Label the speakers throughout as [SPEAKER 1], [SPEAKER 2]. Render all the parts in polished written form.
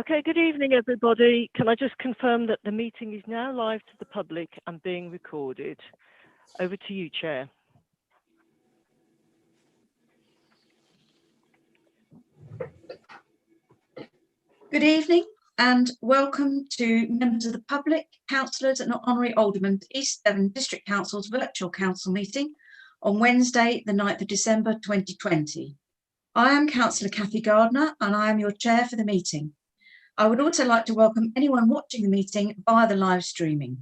[SPEAKER 1] Okay, good evening, everybody. Can I just confirm that the meeting is now live to the public and being recorded? Over to you, Chair.
[SPEAKER 2] Good evening and welcome to members of the public, councillors and honorary aldermen to East Devon District Council's virtual council meeting on Wednesday, the 9th of December 2020. I am Councillor Kathy Gardner and I am your chair for the meeting. I would also like to welcome anyone watching the meeting via the live streaming.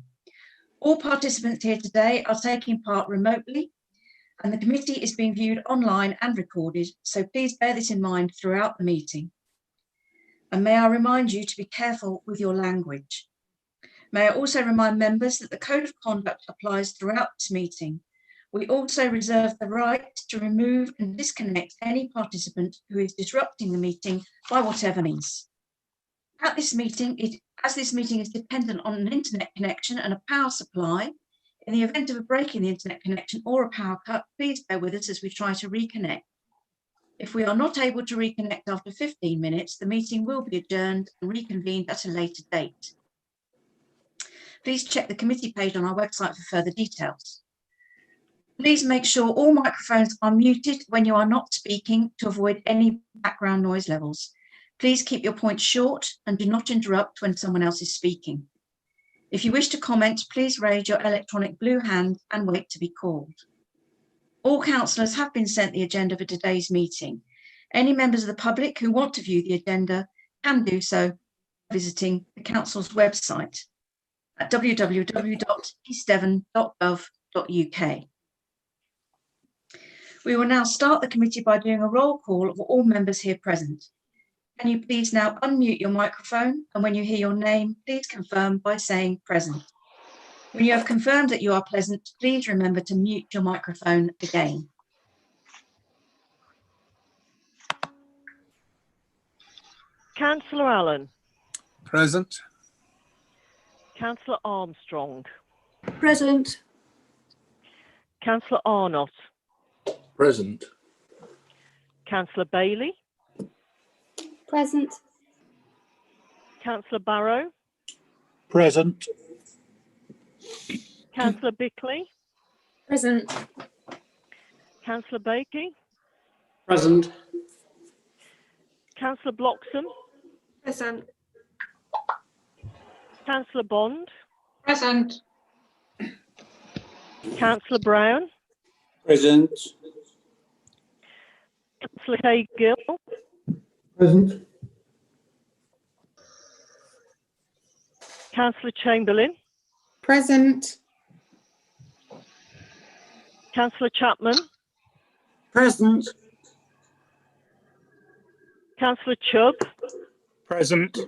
[SPEAKER 2] All participants here today are taking part remotely and the committee is being viewed online and recorded, so please bear this in mind throughout the meeting. And may I remind you to be careful with your language. May I also remind members that the Code of Conduct applies throughout this meeting. We also reserve the right to remove and disconnect any participant who is disrupting the meeting by whatever means. At this meeting, as this meeting is dependent on an internet connection and a power supply, in the event of a break in the internet connection or a power cut, please bear with us as we try to reconnect. If we are not able to reconnect after 15 minutes, the meeting will be adjourned and reconvened at a later date. Please check the committee page on our website for further details. Please make sure all microphones are muted when you are not speaking to avoid any background noise levels. Please keep your points short and do not interrupt when someone else is speaking. If you wish to comment, please raise your electronic blue hand and wait to be called. All councillors have been sent the agenda for today's meeting. Any members of the public who want to view the agenda can do so visiting the council's website at www.eastdevon.gov.uk. We will now start the committee by doing a roll call of all members here present. Can you please now unmute your microphone, and when you hear your name, please confirm by saying present. When you have confirmed that you are present, please remember to mute your microphone again.
[SPEAKER 1] Councillor Allen.
[SPEAKER 3] Present.
[SPEAKER 1] Councillor Armstrong.
[SPEAKER 4] Present.
[SPEAKER 1] Councillor Arnott.
[SPEAKER 3] Present.
[SPEAKER 1] Councillor Bailey.
[SPEAKER 4] Present.
[SPEAKER 1] Councillor Barrow.
[SPEAKER 3] Present.
[SPEAKER 1] Councillor Bickley.
[SPEAKER 4] Present.
[SPEAKER 1] Councillor Bakey.
[SPEAKER 3] Present.
[SPEAKER 1] Councillor Bloxham.
[SPEAKER 4] Present.
[SPEAKER 1] Councillor Bond.
[SPEAKER 4] Present.
[SPEAKER 1] Councillor Brown.
[SPEAKER 3] Present.
[SPEAKER 1] Councillor Cahill.
[SPEAKER 3] Present.
[SPEAKER 1] Councillor Chamberlain.
[SPEAKER 4] Present.
[SPEAKER 1] Councillor Chapman.
[SPEAKER 3] Present.
[SPEAKER 1] Councillor Chubb.
[SPEAKER 3] Present.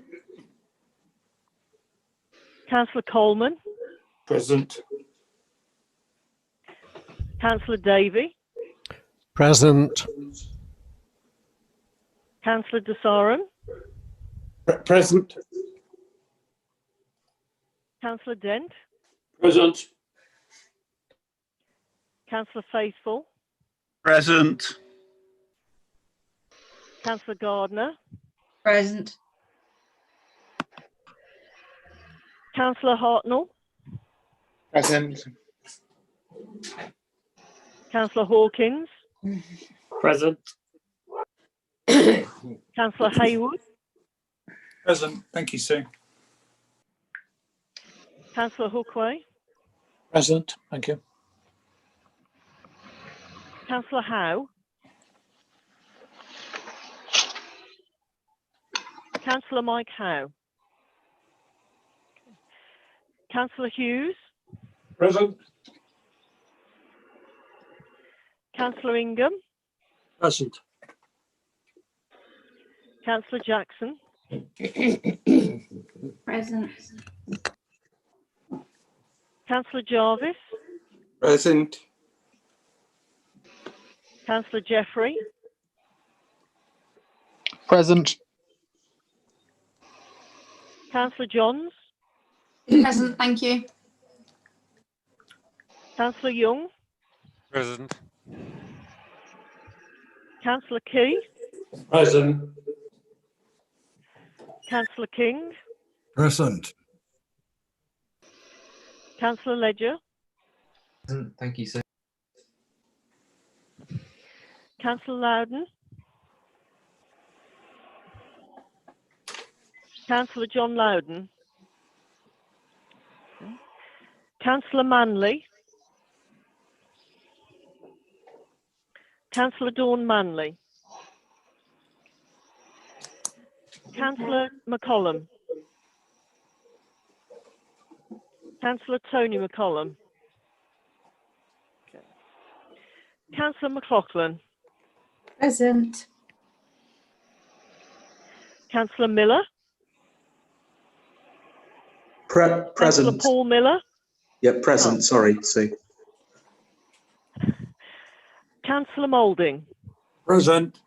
[SPEAKER 1] Councillor Coleman.
[SPEAKER 3] Present.
[SPEAKER 1] Councillor Davey.
[SPEAKER 5] Present.
[SPEAKER 1] Councillor Desaran.
[SPEAKER 3] Present.
[SPEAKER 1] Councillor Dent.
[SPEAKER 3] Present.
[SPEAKER 1] Councillor Faithful.
[SPEAKER 3] Present.
[SPEAKER 1] Councillor Gardner.
[SPEAKER 2] Present.
[SPEAKER 1] Councillor Hartnell.
[SPEAKER 3] Present.
[SPEAKER 1] Councillor Hawkins.
[SPEAKER 3] Present.
[SPEAKER 1] Councillor Haywood.
[SPEAKER 3] Present. Thank you, Sue.
[SPEAKER 1] Councillor Hookway.
[SPEAKER 3] Present. Thank you.
[SPEAKER 1] Councillor Howe. Councillor Mike Howe. Councillor Hughes.
[SPEAKER 3] Present.
[SPEAKER 1] Councillor Ingham.
[SPEAKER 3] Present.
[SPEAKER 1] Councillor Jackson.
[SPEAKER 4] Present.
[SPEAKER 1] Councillor Jarvis.
[SPEAKER 3] Present.
[SPEAKER 1] Councillor Jeffrey.
[SPEAKER 5] Present.
[SPEAKER 1] Councillor Johns.
[SPEAKER 4] Present, thank you.
[SPEAKER 1] Councillor Young.
[SPEAKER 5] Present.
[SPEAKER 1] Councillor Key.
[SPEAKER 3] Present.
[SPEAKER 1] Councillor King,
[SPEAKER 3] Present.
[SPEAKER 1] Councillor Ledger,
[SPEAKER 6] Present. Thank you, sir.
[SPEAKER 1] Councillor Loudon, Councillor John Loudon, Councillor Manley, Councillor Dawn Manley, Councillor McCollum, Councillor Tony McCollum, Councillor McLaughlin,
[SPEAKER 4] Present.
[SPEAKER 1] Councillor Miller, Councillor
[SPEAKER 7] Present.
[SPEAKER 1] Paul Miller,
[SPEAKER 7] Yeah, present. Sorry, Sue.
[SPEAKER 1] Councillor Moulding,
[SPEAKER 3] Present.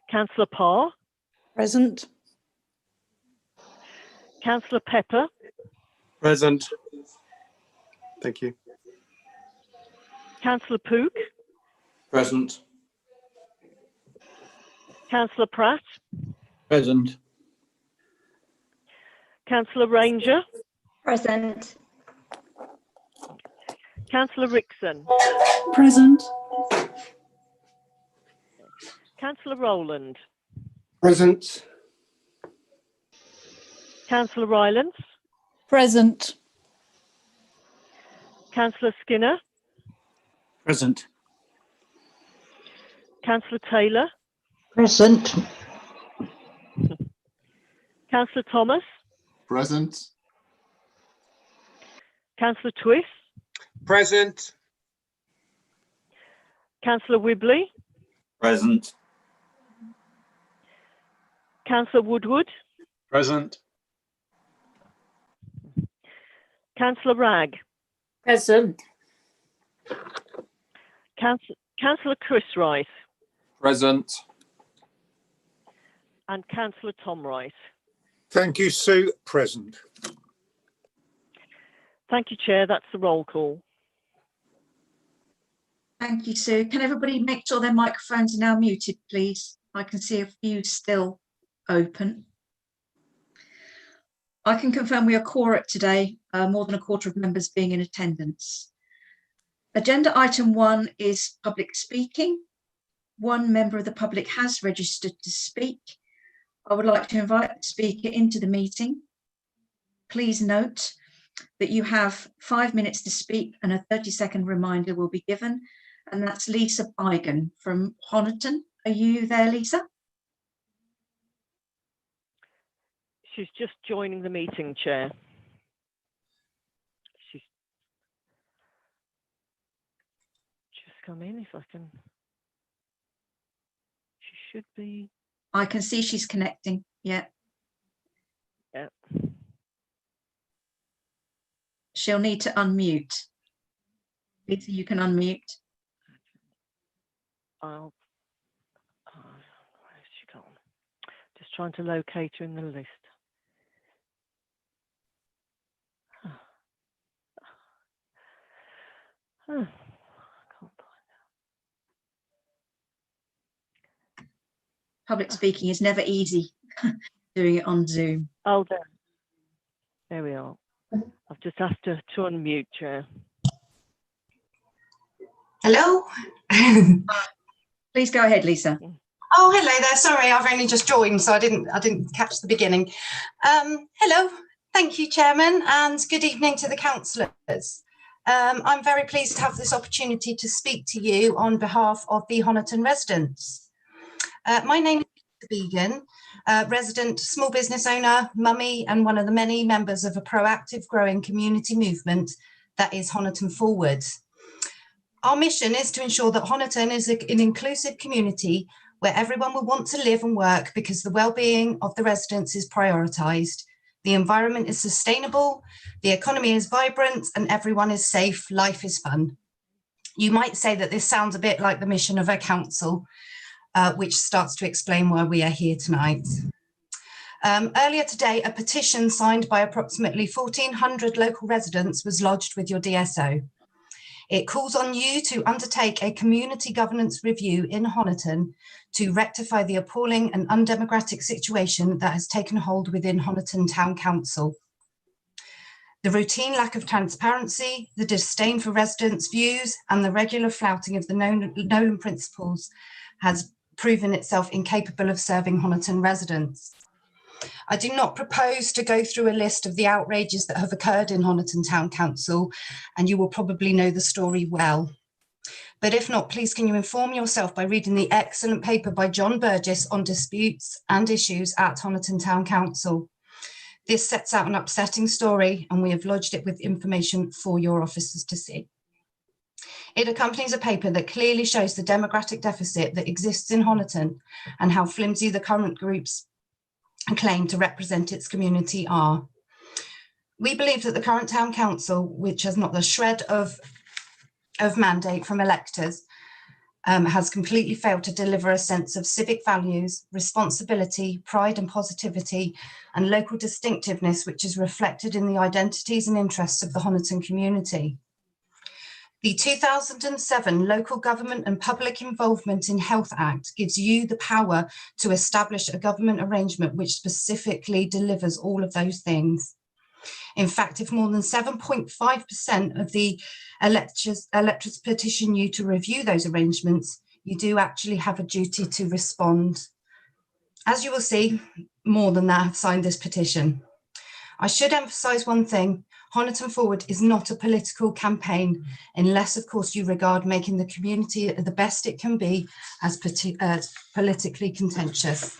[SPEAKER 1] Councillor Parr,
[SPEAKER 8] Present.
[SPEAKER 1] Councillor Pepper,
[SPEAKER 3] Present. Thank you.
[SPEAKER 1] Councillor Pook,
[SPEAKER 3] Present.
[SPEAKER 1] Councillor Pratt,
[SPEAKER 3] Present.
[SPEAKER 1] Councillor Ranger,
[SPEAKER 4] Present.
[SPEAKER 1] Councillor Rickson,
[SPEAKER 8] Present.
[SPEAKER 1] Councillor Rowland,
[SPEAKER 3] Present.
[SPEAKER 1] Councillor Rylance,
[SPEAKER 8] Present.
[SPEAKER 1] Councillor Skinner,
[SPEAKER 3] Present.
[SPEAKER 1] Councillor Taylor,
[SPEAKER 8] Present.
[SPEAKER 1] Councillor Thomas,
[SPEAKER 5] Present.
[SPEAKER 1] Councillor Twist,
[SPEAKER 3] Present.
[SPEAKER 1] Councillor Wibley,
[SPEAKER 3] Present.
[SPEAKER 1] Councillor Woodward,
[SPEAKER 3] Present.
[SPEAKER 1] Councillor Ragg,
[SPEAKER 8] Present.
[SPEAKER 1] Councillor Chris Rice,
[SPEAKER 3] Present.
[SPEAKER 1] and Councillor Tom Rice.
[SPEAKER 3] Thank you, Sue. Present.
[SPEAKER 1] Thank you, Chair. That's the roll call.
[SPEAKER 2] Thank you, Sue. Can everybody make sure their microphones are now muted, please? I can see a few still open. I can confirm we are quorate today, more than a quarter of members being in attendance. Agenda item 1 is public speaking. One member of the public has registered to speak. I would like to invite the speaker into the meeting. Please note that you have 5 minutes to speak and a 30-second reminder will be given. And that's Lisa Bigan from Honiton. Are you there, Lisa?
[SPEAKER 1] She's just joining the meeting, Chair. She's just come in, if I can. She should be.
[SPEAKER 2] I can see she's connecting. Yeah.
[SPEAKER 1] Yeah.
[SPEAKER 2] She'll need to unmute. Lisa, you can unmute.
[SPEAKER 1] Where's she gone? Just trying to locate her in the list. I can't find
[SPEAKER 2] Public speaking is never easy doing it on Zoom.
[SPEAKER 1] her. Oh, there. There we are. I've just asked her to unmute, Chair.
[SPEAKER 9] Hello.
[SPEAKER 2] Please go ahead, Lisa.
[SPEAKER 9] Oh, hello there. Sorry, I've only just joined, so I didn't catch the beginning. Hello. Thank you, Chairman, and good evening to the councillors. I'm very pleased to have this opportunity to speak to you on behalf of the Honiton residents. My name is Lisa Bigan, resident, small business owner, mummy, and one of the many members of a proactive growing community movement that is Honiton Forward. Our mission is to ensure that Honiton is an inclusive community where everyone will want to live and work because the well-being of the residents is prioritised, the environment is sustainable, the economy is vibrant, and everyone is safe, life is fun. You might say that this sounds a bit like the mission of a council, which starts to explain why we are here tonight. Earlier today, a petition signed by approximately 1,400 local residents was lodged with your DSO. It calls on you to undertake a community governance review in Honiton to rectify the appalling and undemocratic situation that has taken hold within Honiton Town Council. The routine lack of transparency, the disdain for residents' views, and the regular flouting of the Nolan principles has proven itself incapable of serving Honiton residents. I do not propose to go through a list of the outrages that have occurred in Honiton Town Council, and you will probably know the story well. But if not, please can you inform yourself by reading the excellent paper by John Burgess on disputes and issues at Honiton Town Council. This sets out an upsetting story, and we have lodged it with information for your officers to see. It accompanies a paper that clearly shows the democratic deficit that exists in Honiton and how flimsy the current groups claim to represent its community are. We believe that the current town council, which has not the shred of mandate from electors, has completely failed to deliver a sense of civic values, responsibility, pride and positivity, and local distinctiveness, which is reflected in the identities and interests of the Honiton community. The 2007 Local Government and Public Involvement in Health Act gives you the power to establish a government arrangement which specifically delivers all of those things. In fact, if more than 7.5% of the electors petition you to review those arrangements, you do actually have a duty to respond. As you will see, more than that have signed this petition. I should emphasise one thing: Honiton Forward is not a political campaign, unless, of course, you regard making the community the best it can be as politically contentious.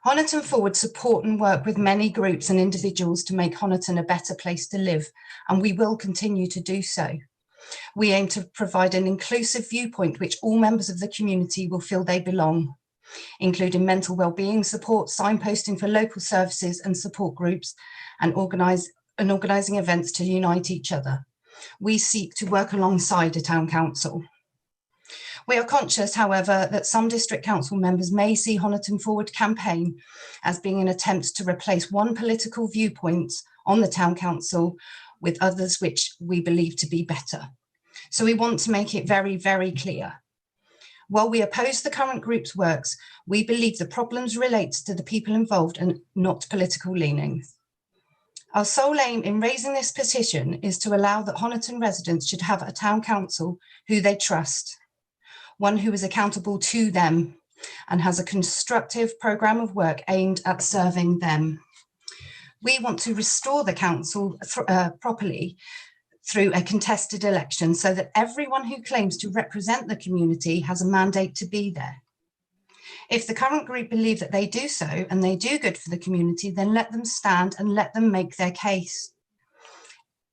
[SPEAKER 9] Honiton Forward support and work with many groups and individuals to make Honiton a better place to live, and we will continue to do so. We aim to provide an inclusive viewpoint which all members of the community will feel they belong, including mental wellbeing support, signposting for local services and support groups, and organising events to unite each other. We seek to work alongside a town council. We are conscious, however, that some district council members may see Honiton Forward campaign as being an attempt to replace one political viewpoint on the town council with others which we believe to be better. So we want to make it very, very clear. While we oppose the current group's works, we believe the problems relate to the people involved and not political leanings. Our sole aim in raising this petition is to allow that Honiton residents should have a town council who they trust, one who is accountable to them and has a constructive programme of work aimed at serving them. We want to restore the council properly through a contested election so that everyone who claims to represent the community has a mandate to be there. If the current group believe that they do so and they do good for the community, then let them stand and let them make their case.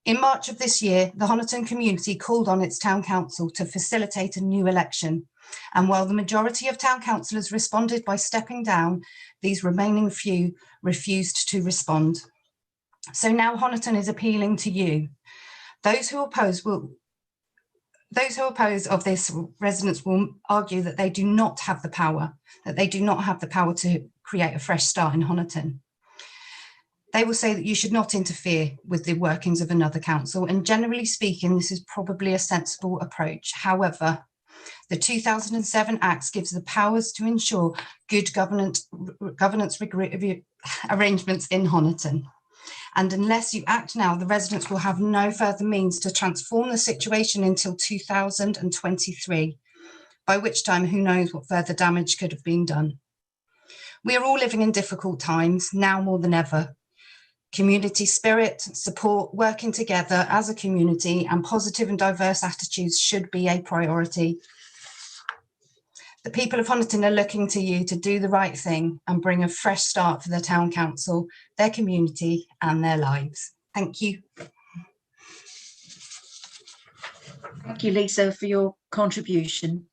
[SPEAKER 9] In March of this year, the Honiton community called on its town council to facilitate a new election. And while the majority of town councillors responded by stepping down, these remaining few refused to respond. So now Honiton is appealing to you. Those who oppose of this residents will argue that they do not have the power, to create a fresh start in Honiton. They will say that you should not interfere with the workings of another council, and generally speaking, this is probably a sensible approach. However, the 2007 Act gives the powers to ensure good governance arrangements in Honiton. And unless you act now, the residents will have no further means to transform the situation until 2023, by which time who knows what further damage could have been done. We are all living in difficult times, now more than ever. Community spirit, support, working together as a community, and positive and diverse attitudes should be a priority. The people of Honiton are looking to you to do the right thing and bring a fresh start for the town council, their community and their lives. Thank you.
[SPEAKER 2] Thank you, Lisa, for your contribution.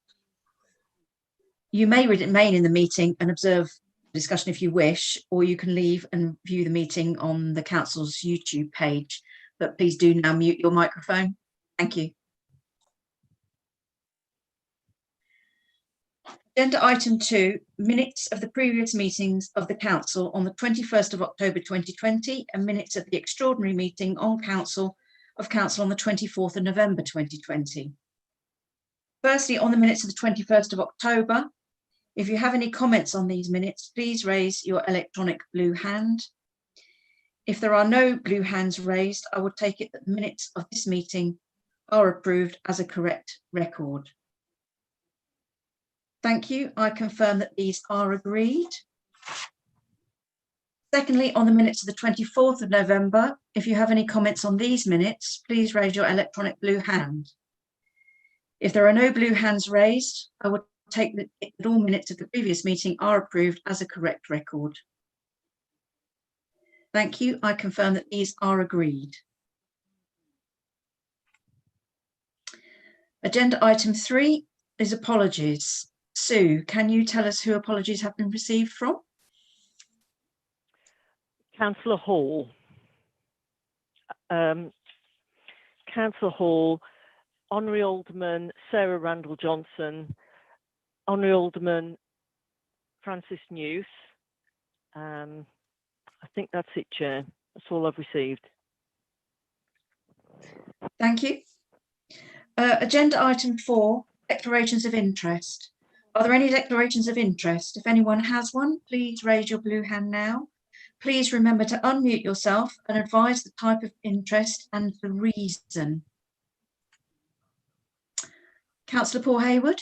[SPEAKER 2] You may remain in the meeting and observe the discussion if you wish, or you can leave and view the meeting on the council's YouTube page. But please do now mute your microphone. Thank you. Agenda item 2, minutes of the previous meetings of the council on the 21st of October 2020 and minutes of the extraordinary meeting on council of Council on the 24th of November 2020. Firstly, on the minutes of the 21st of October, if you have any comments on these minutes, please raise your electronic blue hand. If there are no blue hands raised, I will take it that the minutes of this meeting are approved as a correct record. Thank you. I confirm that these are agreed. Secondly, on the minutes of the 24th of November, if you have any comments on these minutes, please raise your electronic blue hand. If there are no blue hands raised, I will take that all minutes of the previous meeting are approved as a correct record. Thank you. I confirm that these are agreed. Agenda item 3 is apologies. Sue, can you tell us who apologies have been received from?
[SPEAKER 1] Councillor Hall. Councillor Hall, Honorary Alderman Sarah Randall Johnson, Honorary Alderman Francis News. I think that's it, Chair. That's all I've received.
[SPEAKER 2] Thank you. Agenda item 4, declarations of interest. Are there any declarations of interest? If anyone has one, please raise your blue hand now. Please remember to unmute yourself and advise the type of interest and the reason. Councillor Paul Hayward.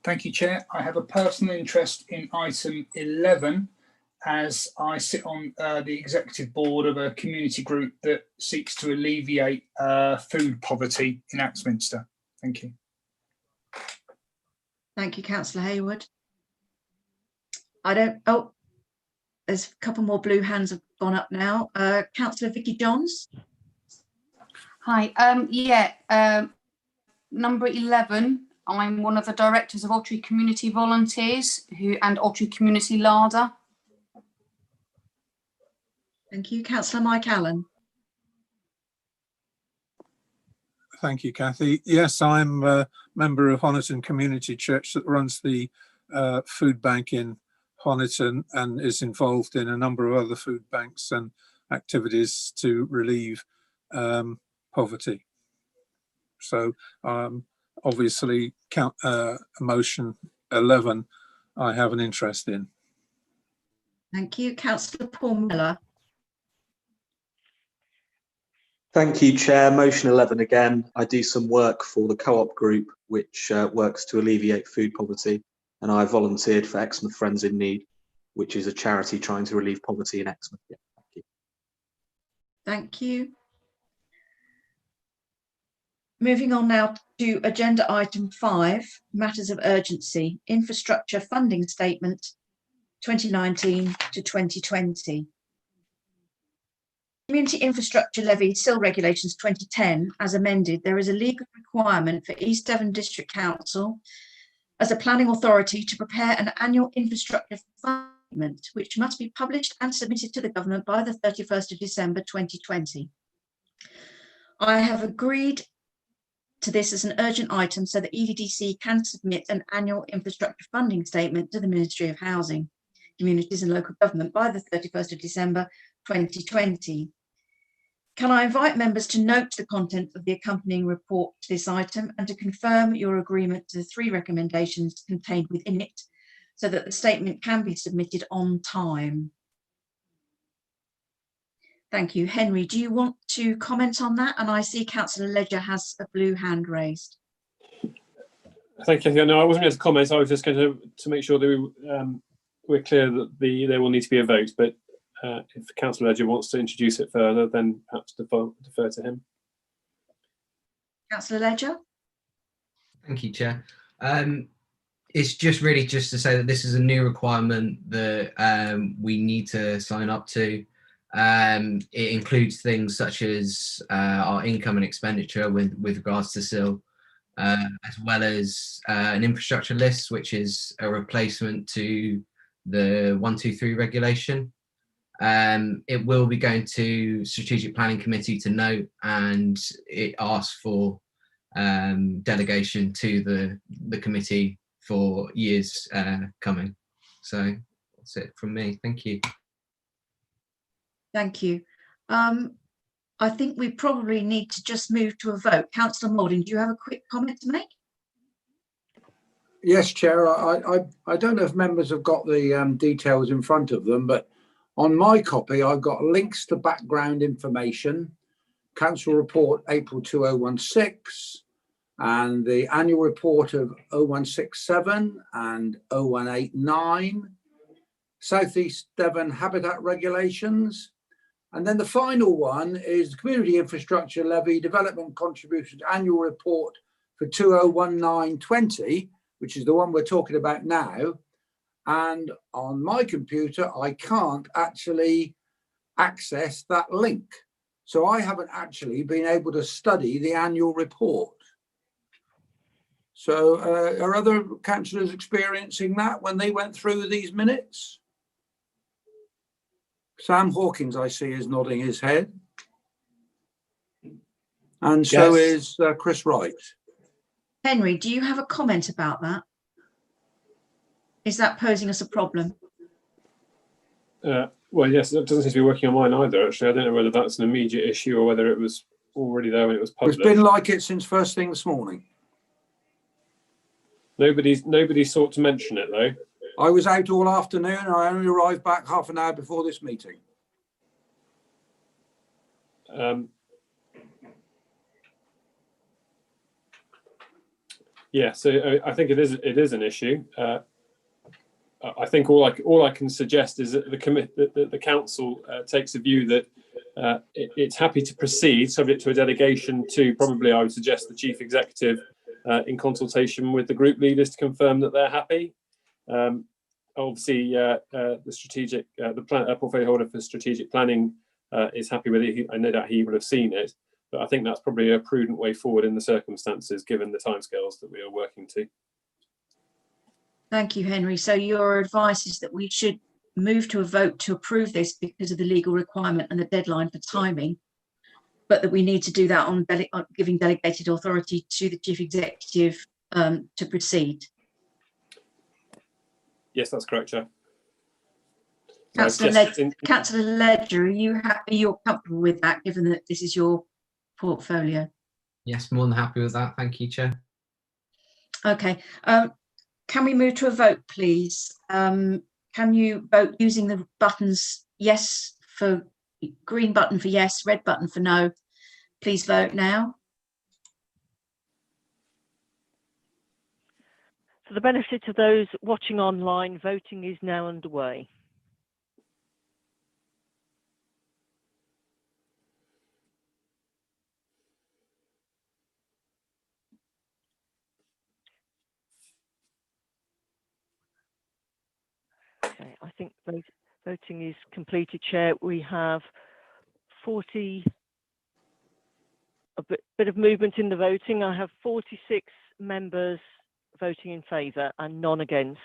[SPEAKER 10] Thank you, Chair. I have a personal interest in item 11 as I sit on the executive board of a community group that seeks to alleviate food poverty in Axminster. Thank you.
[SPEAKER 2] Thank you, Councillor Hayward. There's a couple more blue hands have gone up now. Councillor Vicky Johns.
[SPEAKER 11] Hi, number 11, I'm one of the directors of Ottery Community Volunteers and Ottery Community Larder.
[SPEAKER 2] Thank you. Councillor Mike Allen.
[SPEAKER 3] Thank you, Kathy. Yes, I'm a member of Honiton Community Church that runs the food bank in Honiton and is involved in a number of other food banks and activities to relieve poverty. So obviously motion 11 I have an interest in.
[SPEAKER 2] Thank you. Councillor Paul Miller.
[SPEAKER 7] Thank you, Chair. Motion 11 again. I do some work for the Co-op group, which works to alleviate food poverty, and I volunteered for Exmouth Friends in Need, which is a charity trying to relieve poverty in Exmouth. Yeah, thank you.
[SPEAKER 2] Thank you. Moving on now to agenda item 5, matters of urgency, infrastructure funding statement 2019 to 2020. Community Infrastructure Levy SIL Regulations 2010, as amended, there is a legal requirement for East Devon District Council as a planning authority to prepare an annual infrastructure statement, which must be published and submitted to the government by the 31st of December 2020. I have agreed to this as an urgent item so that EVDC can submit an annual infrastructure funding statement to the Ministry of Housing, Communities and Local Government by the 31st of December 2020. Can I invite members to note the content of the accompanying report to this item and to confirm your agreement to the 3 recommendations contained within it so that the statement can be submitted on time? Thank you. Henry, do you want to comment on that? And I see Councillor Ledger has a blue hand raised.
[SPEAKER 12] Thank you. No, I wasn't going to comment. I was just going to make sure that we're clear that there will need to be a vote, but if Councillor Ledger wants to introduce it further, then perhaps defer to him.
[SPEAKER 2] Councillor Ledger.
[SPEAKER 6] Thank you, Chair. It's just really just to say that this is a new requirement that we need to sign up to. It includes things such as our income and expenditure with regards to SIL, as well as an infrastructure list, which is a replacement to the 123 regulation. It will be going to Strategic Planning Committee to note, and it asks for delegation to the committee for years coming. So that's it from me. Thank you.
[SPEAKER 2] Thank you. I think we probably need to just move to a vote. Councillor Moulding, do you have a quick comment to make?
[SPEAKER 13] Yes, Chair. I don't know if members have got the details in front of them, but on my copy, I've got links to background information, Council Report April 2016, and the annual report of 0167 and 0189, South East Devon Habitat Regulations. And then the final one is the Community Infrastructure Levy Development Contributions Annual Report for 2019-20, which is the one we're talking about now. And on my computer, I can't actually access that link. So I haven't actually been able to study the annual report. So are other councillors experiencing that when they went through these minutes? Sam Hawkins, I see, is nodding his head. And so is Chris Wright.
[SPEAKER 2] Henry, do you have a comment about that? Is that posing us a problem?
[SPEAKER 12] Well, yes, it doesn't seem to be working on mine either, actually. I don't know whether that's an immediate issue or whether it was already there when it was published.
[SPEAKER 13] It's been like it since first thing this morning.
[SPEAKER 12] Nobody sought to mention it, though.
[SPEAKER 13] I was out all afternoon. I only arrived back half an hour before this meeting.
[SPEAKER 12] Yeah, so I think it is an issue. I think all I can suggest is that the council takes a view that it's happy to proceed, subject to a delegation to probably, I would suggest, the chief executive in consultation with the group leaders to confirm that they're happy. Obviously, the portfolio holder for strategic planning is happy with it. I know that he would have seen it, but I think that's probably a prudent way forward in the circumstances, given the timescales that we are working to.
[SPEAKER 2] Thank you, Henry. So your advice is that we should move to a vote to approve this because of the legal requirement and the deadline for timing, but that we need to do that on giving delegated authority to the chief executive to proceed.
[SPEAKER 12] Yes, that's correct, Chair.
[SPEAKER 2] Councillor Ledger, are you comfortable with that, given that this is your portfolio?
[SPEAKER 6] Yes, more than happy with that. Thank you, Chair.
[SPEAKER 2] Okay. Can we move to a vote, please? Can you vote using the buttons yes for green button for yes, red button for no? Please vote now.
[SPEAKER 1] For the benefit of those watching online, voting is now underway. Okay, I think voting is completed, Chair. We have a bit of movement in the voting. I have 46 members voting in favour and none against.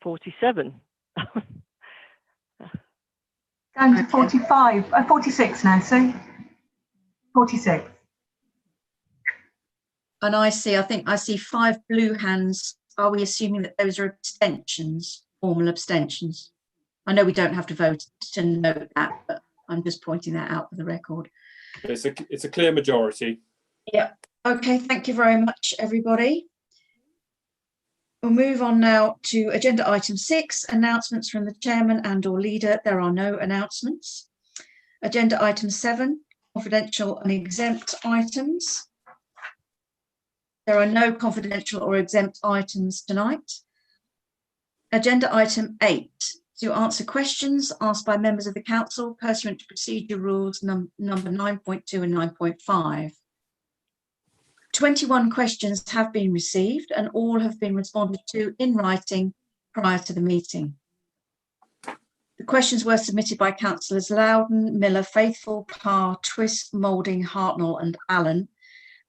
[SPEAKER 1] 47.
[SPEAKER 14] Down to 45, 46 now, Sue. 46.
[SPEAKER 2] And I think I see 5 blue hands. Are we assuming that those are abstentions, formal abstentions? I know we don't have to vote to note that, but I'm just pointing that out for the record.
[SPEAKER 12] It's a clear majority.
[SPEAKER 2] Yeah. Okay, thank you very much, everybody. We'll move on now to agenda item 6, announcements from the chairman and/or leader. There are no announcements. Agenda item 7, confidential and exempt items. There are no confidential or exempt items tonight. Agenda item 8, to answer questions asked by members of the council pursuant to procedure rules number 9.2 and 9.5. 21 questions have been received and all have been responded to in writing prior to the meeting. The questions were submitted by councillors Loudon, Miller, Faithful, Parr, Twist, Moulding, Hartnell and Allen,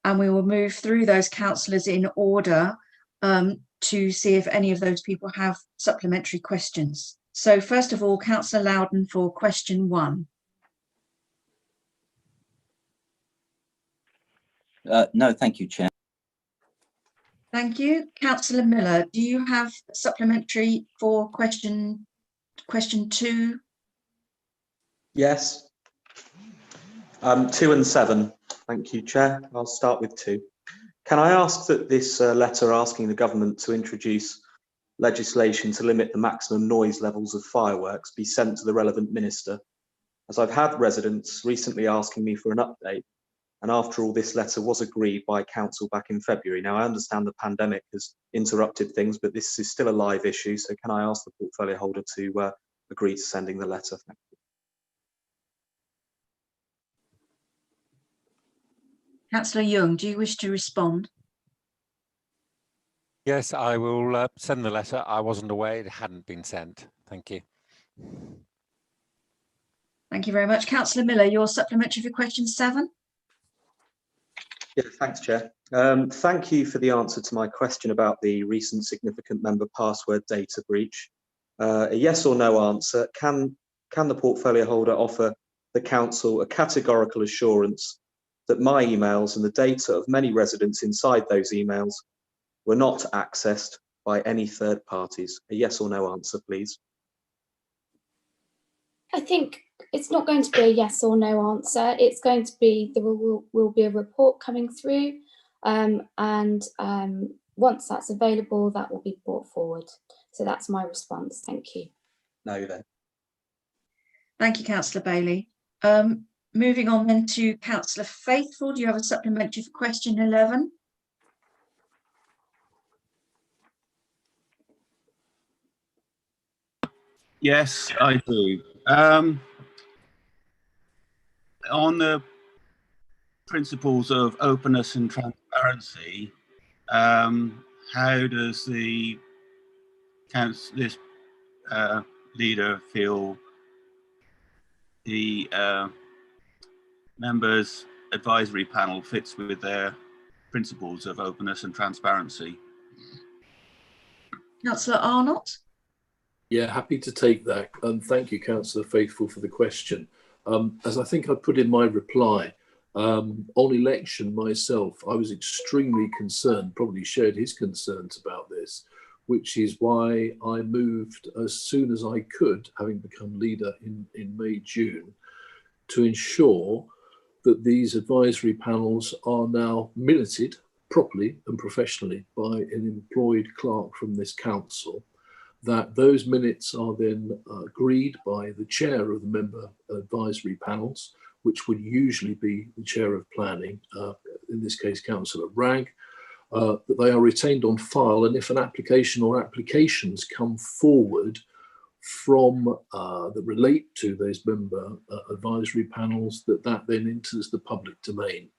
[SPEAKER 2] and we will move through those councillors in order to see if any of those people have supplementary questions. So first of all, councillor Loudon for question 1.
[SPEAKER 15] No, thank you, Chair.
[SPEAKER 2] Thank you. Councillor Miller, do you have supplementary for question 2?
[SPEAKER 7] Yes. 2 and 7. Thank you, Chair. I'll start with 2. Can I ask that this letter asking the government to introduce legislation to limit the maximum noise levels of fireworks be sent to the relevant minister, as I've had residents recently asking me for an update, and after all, this letter was agreed by council back in February. Now, I understand the pandemic has interrupted things, but this is still a live issue, so can I ask the portfolio holder to agree to sending the letter? Thank you.
[SPEAKER 2] Councillor Young, do you wish to respond?
[SPEAKER 5] Yes, I will send the letter. I wasn't aware it hadn't been sent. Thank you.
[SPEAKER 2] Thank you very much. Councillor Miller, your supplementary for question 7.
[SPEAKER 7] Yeah, thanks, Chair. Thank you for the answer to my question about the recent significant member password data breach. A yes or no answer. Can the portfolio holder offer the council a categorical assurance that my emails and the data of many residents inside those emails were not accessed by any third parties? A yes or no answer, please.
[SPEAKER 16] I think it's not going to be a yes or no answer. It's going to be, there will be a report coming through, and once that's available, that will be brought forward. So that's my response. Thank you.
[SPEAKER 7] No, then.
[SPEAKER 2] Thank you, Councillor Bailey. Moving on then to Councillor Faithful. Do you have a supplementary for question 11?
[SPEAKER 17] Yes, I do. On the principles of openness and transparency, how does this leader feel the members' advisory panel fits with their principles of openness and transparency?
[SPEAKER 2] Councillor Arnott.
[SPEAKER 18] Yeah, happy to take that. Thank you, Councillor Faithful, for the question. As I think I put in my reply, on election myself, I was extremely concerned, probably shared his concerns about this, which is why I moved as soon as I could, having become leader in May, June, to ensure that these advisory panels are now minuted properly and professionally by an employed clerk from this council, that those minutes are then agreed by the chair of the member advisory panels, which would usually be the chair of planning, in this case, Councillor Wragg, that they are retained on file, and if an application or applications come forward from that relate to those member advisory panels, that then enters the public domain.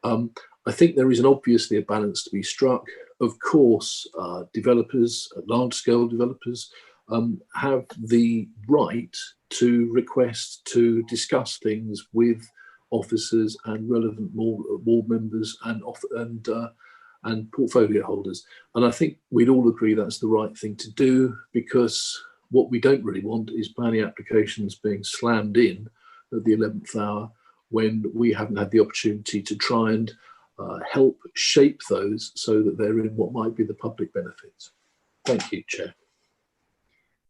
[SPEAKER 18] I think there is obviously a balance to be struck. Of course, developers, large-scale developers, have the right to request to discuss things with officers and relevant ward members and portfolio holders. And I think we'd all agree that's the right thing to do, because what we don't really want is planning applications being slammed in at the 11th hour when we haven't had the opportunity to try and help shape those so that they're in what might be the public benefits. Thank you, Chair.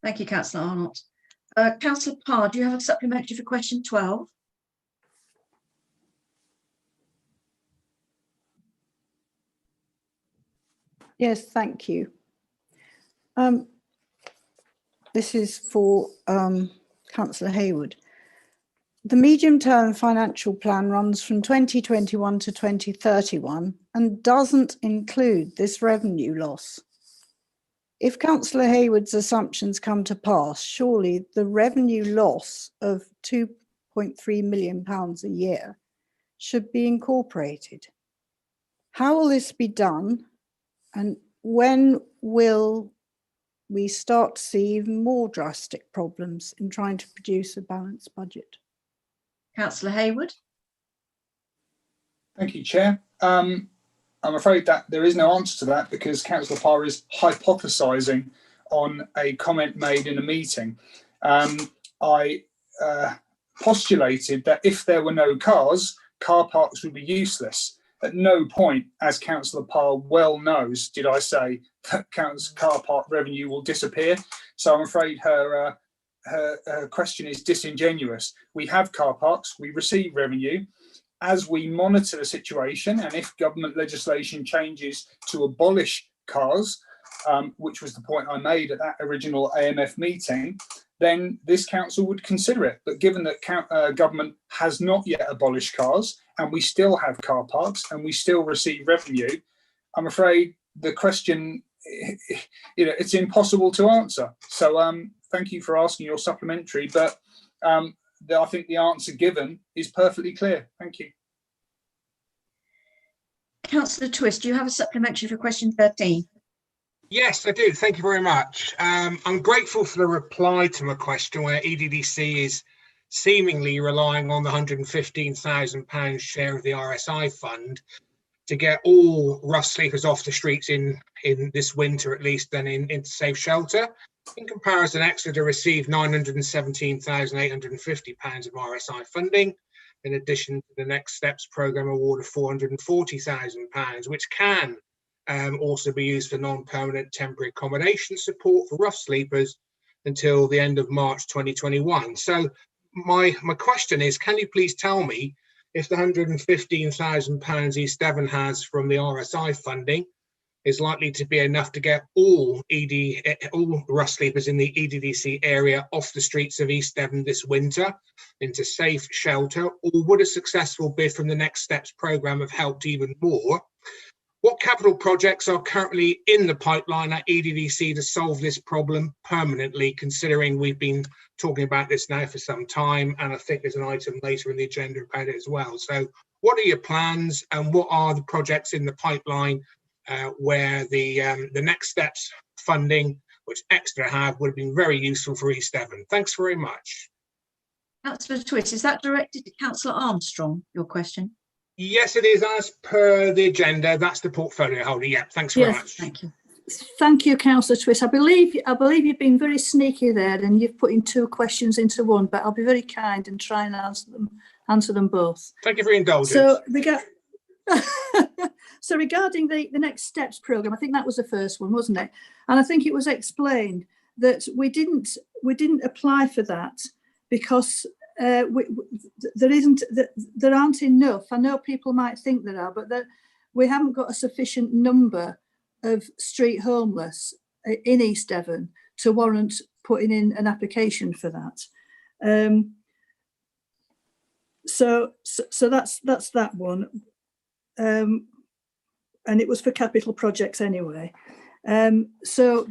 [SPEAKER 2] Thank you, Councillor Arnott. Councillor Parr, do you have a supplementary for question 12?
[SPEAKER 8] Yes, thank you. This is for Councillor Hayward. The medium-term financial plan runs from 2021 to 2031 and doesn't include this revenue loss. If Councillor Hayward's assumptions come to pass, surely the revenue loss of £2.3 million a year should be incorporated. How will this be done, and when will we start to see even more drastic problems in trying to produce a balanced budget?
[SPEAKER 2] Councillor Hayward.
[SPEAKER 10] Thank you, Chair. I'm afraid that there is no answer to that, because Councillor Parr is hypothesising on a comment made in a meeting. I postulated that if there were no cars, car parks would be useless. At no point, as Councillor Parr well knows, did I say that car park revenue will disappear. So I'm afraid her her question is disingenuous. We have car parks, we receive revenue. As we monitor the situation, and if government legislation changes to abolish cars, which was the point I made at that original AMF meeting, then this council would consider it. But given that government has not yet abolished cars, and we still have car parks, and we still receive revenue, I'm afraid the question, it's impossible to answer. So thank you for asking your supplementary, but I think the answer given is perfectly clear. Thank you.
[SPEAKER 2] Councillor Twist, do you have a supplementary for question 13?
[SPEAKER 19] Yes, I do. Thank you very much. I'm grateful for the reply to my question where EDDC is seemingly relying on the £115,000 share of the RSI fund to get all rust sleepers off the streets in this winter, at least, then into safe shelter. In comparison, Exeter received £917,850 of RSI funding, in addition to the Next Steps programme award of £440,000, which can also be used for non-permanent temporary accommodation support for rough sleepers until the end of March 2021. So my question is, can you please tell me if the £115,000 East Devon has from the RSI funding is likely to be enough to get all rough sleepers in the EDDC area off the streets of East Devon this winter into safe shelter, or would a successful bid from the Next Steps programme have helped even more? What capital projects are currently in the pipeline at EDDC to solve this problem permanently, considering we've been talking about this now for some time, and I think there's an item later in the agenda about it as well. So what are your plans, and what are the projects in the pipeline where the Next Steps funding, which Exeter have, would have been very useful for East Devon? Thanks very much.
[SPEAKER 2] Councillor Twist, is that directed to Councillor Armstrong, your question?
[SPEAKER 19] Yes, it is, as per the agenda. That's the portfolio holder. Yeah, thanks very much.
[SPEAKER 2] Thank you.
[SPEAKER 20] Thank you, Councillor Twist. I believe you've been very sneaky there, and you've put in two questions into one. But I'll be very kind and try and answer them both.
[SPEAKER 19] Thank you for your indulgence.
[SPEAKER 20] So regarding the Next Steps programme, I think that was the first one, wasn't it? And I think it was explained that we didn't apply for that because there aren't enough. I know people might think there are, but that we haven't got a sufficient number of street homeless in East Devon to warrant putting in an application for that. So that's that one. And it was for capital projects anyway. So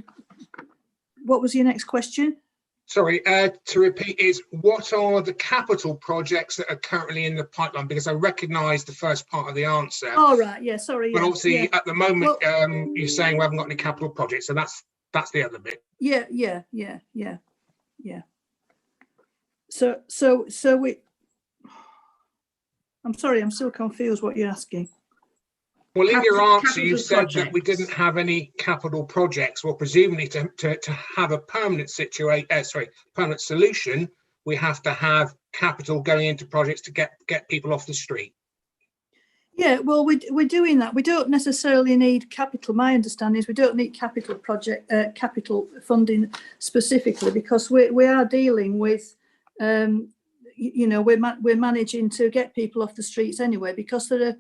[SPEAKER 20] what was your next question?
[SPEAKER 19] Sorry, to repeat, is what are the capital projects that are currently in the pipeline? Because I recognise the first part of the answer.
[SPEAKER 20] Oh, right, yeah, sorry.
[SPEAKER 19] But
[SPEAKER 20] yeah,
[SPEAKER 19] obviously,
[SPEAKER 20] yeah.
[SPEAKER 19] at the moment,
[SPEAKER 20] Well,
[SPEAKER 19] you're saying we haven't got any capital projects, so that's the other bit.
[SPEAKER 20] Yeah. So we. I'm sorry, I'm still confused what you're asking.
[SPEAKER 19] Well, in your answer, you said
[SPEAKER 20] projects.
[SPEAKER 19] that we didn't have any capital projects. Well, presumably to have a permanent permanent solution, we have to have capital going into projects to get people off the street.
[SPEAKER 20] Yeah, well, we're doing that. We don't necessarily need capital. My understanding is we don't need capital funding specifically, because we are dealing with, we're managing to get people off the streets anyway, because there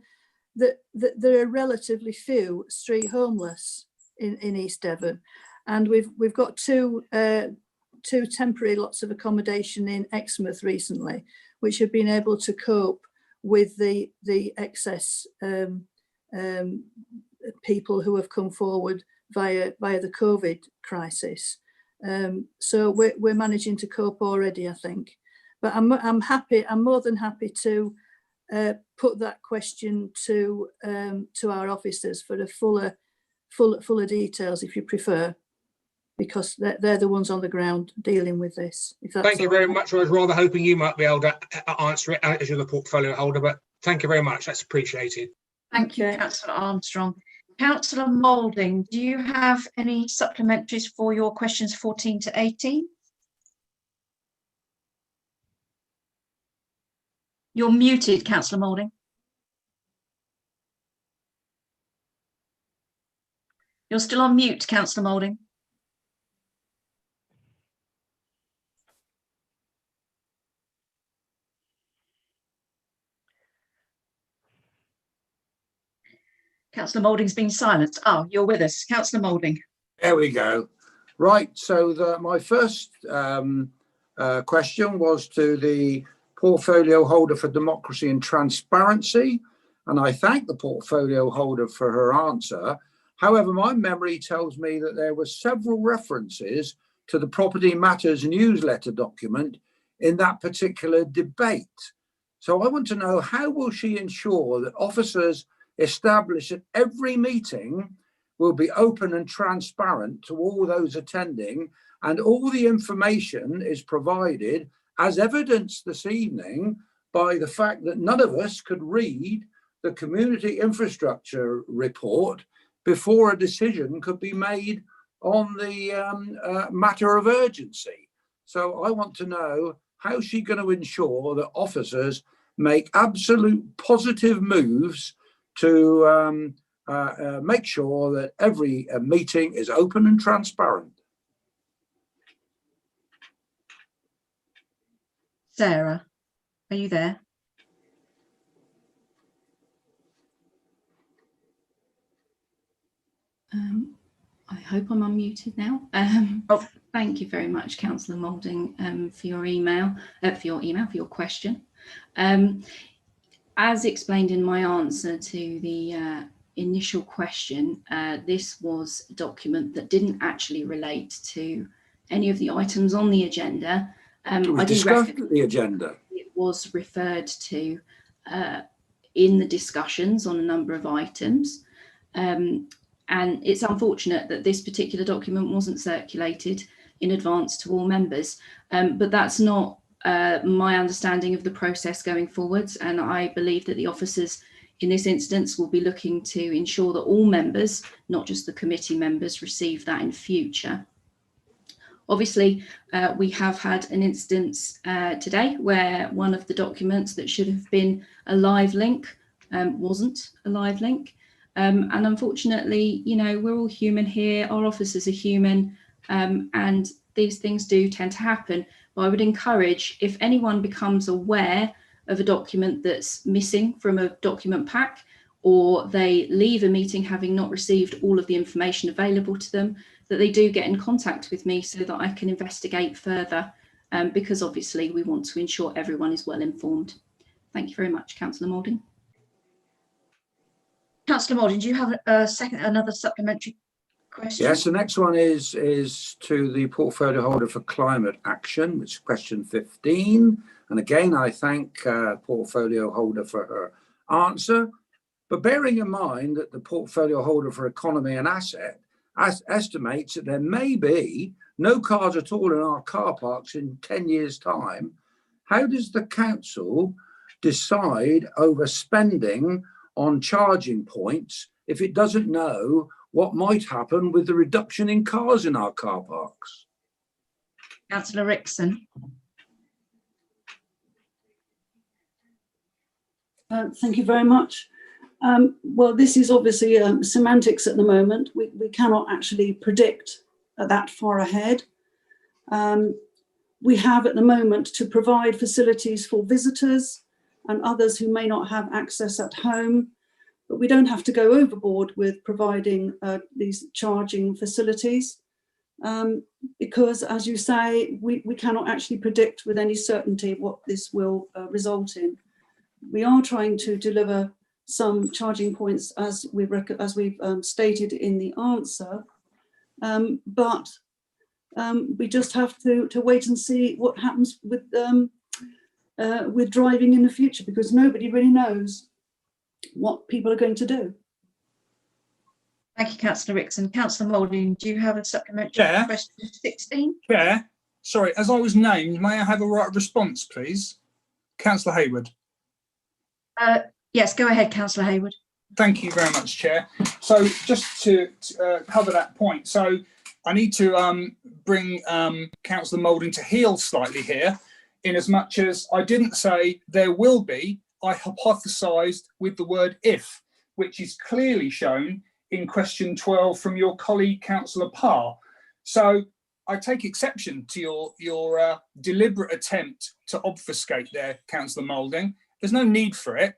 [SPEAKER 20] are relatively few street homeless in East Devon, and we've got two temporary lots of accommodation in Exmouth recently, which have been able to cope with the excess people who have come forward via the COVID crisis. So we're managing to cope already, I think. But I'm more than happy to put that question to our officers for the fuller details, if you prefer, because they're the ones on the ground dealing with this.
[SPEAKER 19] Thank you very much. I was rather hoping you might be able to answer it as you're the portfolio holder, but thank you very much. That's appreciated.
[SPEAKER 2] Thank you, Councillor Armstrong. Councillor Moulding, do you have any supplementaries for your questions 14 to 18? You're muted, Councillor Moulding. You're still on mute, Councillor Moulding. Councillor Moulding's been silenced. Oh, you're with us. Councillor Moulding.
[SPEAKER 13] There we go. Right, so my first question was to the portfolio holder for democracy and transparency, and I thank the portfolio holder for her answer. However, my memory tells me that there were several references to the Property Matters newsletter document in that particular debate. So I want to know, how will she ensure that officers established at every meeting will be open and transparent to all those attending, and all the information is provided as evidenced this evening by the fact that none of us could read the community infrastructure report before a decision could be made on the matter of urgency. So I want to know, how is she going to ensure that officers make absolute positive moves to make sure that every meeting is open and transparent?
[SPEAKER 2] Sarah, are you there?
[SPEAKER 21] I hope I'm unmuted now. Thank you very much, Councillor Moulding, for your email, for your question. As explained in my answer to the initial question, this was a document that didn't actually relate to any of the items on the agenda.
[SPEAKER 13] It was discussed at the agenda.
[SPEAKER 21] It was referred to in the discussions on a number of items. And it's unfortunate that this particular document wasn't circulated in advance to all members, but that's not my understanding of the process going forwards. And I believe that the officers in this instance will be looking to ensure that all members, not just the committee members, receive that in future. Obviously, we have had an instance today where one of the documents that should have been a live link wasn't a live link. And unfortunately, you know, we're all human here, our officers are human, and these things do tend to happen. But I would encourage, if anyone becomes aware of a document that's missing from a document pack, or they leave a meeting having not received all of the information available to them, that they do get in contact with me so that I can investigate further, because obviously we want to ensure everyone is well informed. Thank you very much, Councillor Moulding.
[SPEAKER 2] Councillor Moulding, do you have another supplementary question?
[SPEAKER 13] Yes, the next one is to the portfolio holder for climate action, which is question 15. And again, I thank portfolio holder for her answer. But bearing in mind that the portfolio holder for economy and asset estimates that there may be no cars at all in our car parks in 10 years' time, how does the council decide over spending on charging points if it doesn't know what might happen with the reduction in cars in our car parks?
[SPEAKER 2] Councillor Rickson.
[SPEAKER 20] Thank you very much. Well, this is obviously semantics at the moment. We cannot actually predict that far ahead. We have at the moment to provide facilities for visitors and others who may not have access at home, but we don't have to go overboard with providing these charging facilities because, as you say, we cannot actually predict with any certainty what this will result in. We are trying to deliver some charging points as we've stated in the answer, but we just have to wait and see what happens with driving in the future, because nobody really knows what people are going to do.
[SPEAKER 2] Thank you, Councillor Rickson. Councillor Moulding, do you have a supplementary question 16?
[SPEAKER 10] Chair, sorry, as I was named, may I have a right of response, please? Councillor Hayward.
[SPEAKER 2] Yes, go ahead, Councillor Hayward.
[SPEAKER 10] Thank you very much, Chair. So just to cover that point, so I need to bring Councillor Moulding to heel slightly here, in as much as I didn't say there will be, I hypothesised with the word if, which is clearly shown in question 12 from your colleague, Councillor Parr. So I take exception to your deliberate attempt to obfuscate there, Councillor Moulding. There's no need for it.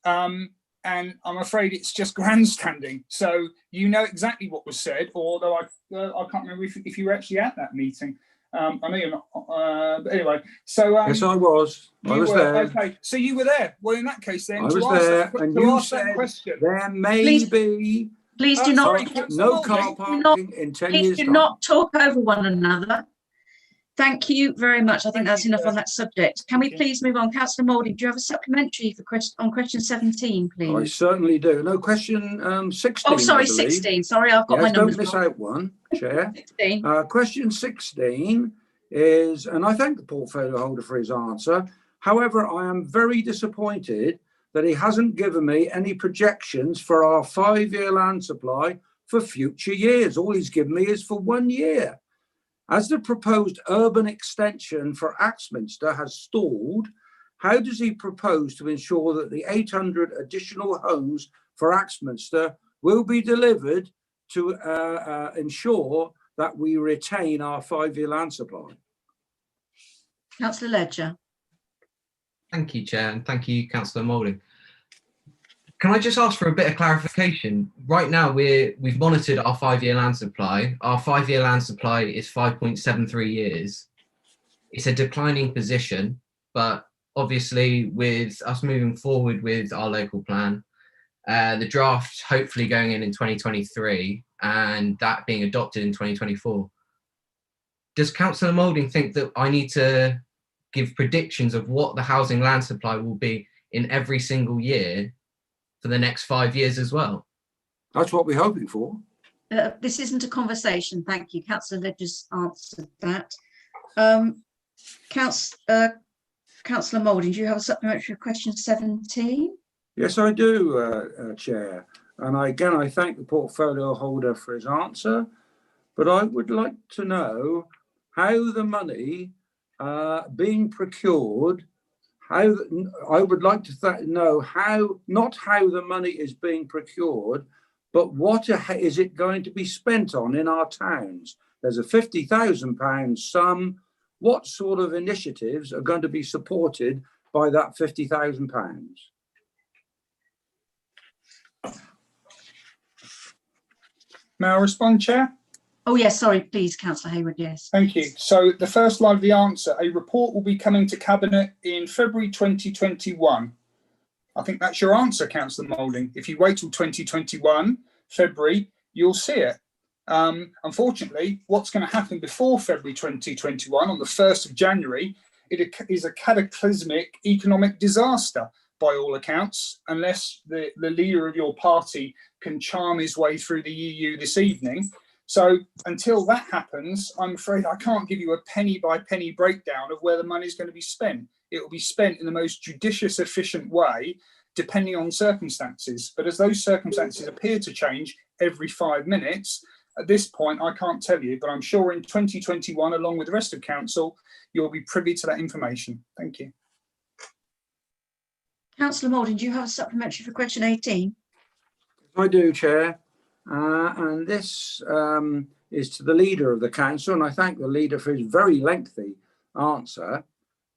[SPEAKER 10] And and I'm afraid it's just grandstanding. So you know exactly what was said, although I can't remember if you were actually at that meeting. I know you're not, but anyway. So
[SPEAKER 13] yes, I was. I was there.
[SPEAKER 10] Okay, so you were there. Well, in that case, then
[SPEAKER 13] I was there, and you said there may be.
[SPEAKER 2] Please do not.
[SPEAKER 13] No car parking in 10 years' time.
[SPEAKER 2] Please do not talk over one another. Thank you very much. I think that's enough on that subject. Can we please move on? Councillor Moulding, do you have a supplementary for on question 17, please?
[SPEAKER 13] I certainly do. No, question 16.
[SPEAKER 2] Oh, sorry, 16. Sorry, I've got my numbers
[SPEAKER 13] don't miss
[SPEAKER 2] wrong.
[SPEAKER 13] out one, Chair.
[SPEAKER 2] 16.
[SPEAKER 13] Question 16 is, and I thank the portfolio holder for his answer. However, I am very disappointed that he hasn't given me any projections for our 5-year land supply for future years. All he's given me is for 1 year. As the proposed urban extension for Axminster has stalled, how does he propose to ensure that the 800 additional homes for Axminster will be delivered to ensure that we retain our 5-year land supply?
[SPEAKER 2] Councillor Ledger.
[SPEAKER 6] Thank you, Chair, and thank you, Councillor Moulding. Can I just ask for a bit of clarification? Right now, we've monitored our 5-year land supply. Our 5-year land supply is 5.73 years. It's a declining position, but obviously with us moving forward with our local plan, the draft hopefully going in 2023 and that being adopted in 2024. Does Councillor Moulding think that I need to give predictions of what the housing land supply will be in every single year for the next 5 years as well?
[SPEAKER 13] That's what we're hoping for.
[SPEAKER 2] This isn't a conversation. Thank you. Councillor Ledger's answered that. Councillor Moulding, do you have a supplementary question 17?
[SPEAKER 13] Yes, I do, Chair. And again, I thank the portfolio holder for his answer, but I would like to know how the money being procured, I would like to know how, not how the money is being procured, but what is it going to be spent on in our towns? There's a £50,000 sum. What sort of initiatives are going to be supported by that £50,000?
[SPEAKER 10] May I respond, Chair?
[SPEAKER 2] Oh, yes, sorry, please, Councillor Hayward, yes.
[SPEAKER 10] Thank you. So the first line of the answer, a report will be coming to Cabinet in February 2021. I think that's your answer, Councillor Moulding. If you wait till 2021, February, you'll see it. Unfortunately, what's going to happen before February 2021, on the 1st of January, it is a cataclysmic economic disaster, by all accounts, unless the leader of your party can charm his way through the EU this evening. So until that happens, I'm afraid I can't give you a penny by penny breakdown of where the money is going to be spent. It will be spent in the most judicious, efficient way, depending on circumstances. But as those circumstances appear to change every 5 minutes, at this point, I can't tell you, but I'm sure in 2021, along with the rest of Council, you'll be privy to that information. Thank you.
[SPEAKER 2] Councillor Moulding, do you have a supplementary for question 18?
[SPEAKER 13] I do, Chair. And this is to the leader of the council, and I thank the leader for his very lengthy answer.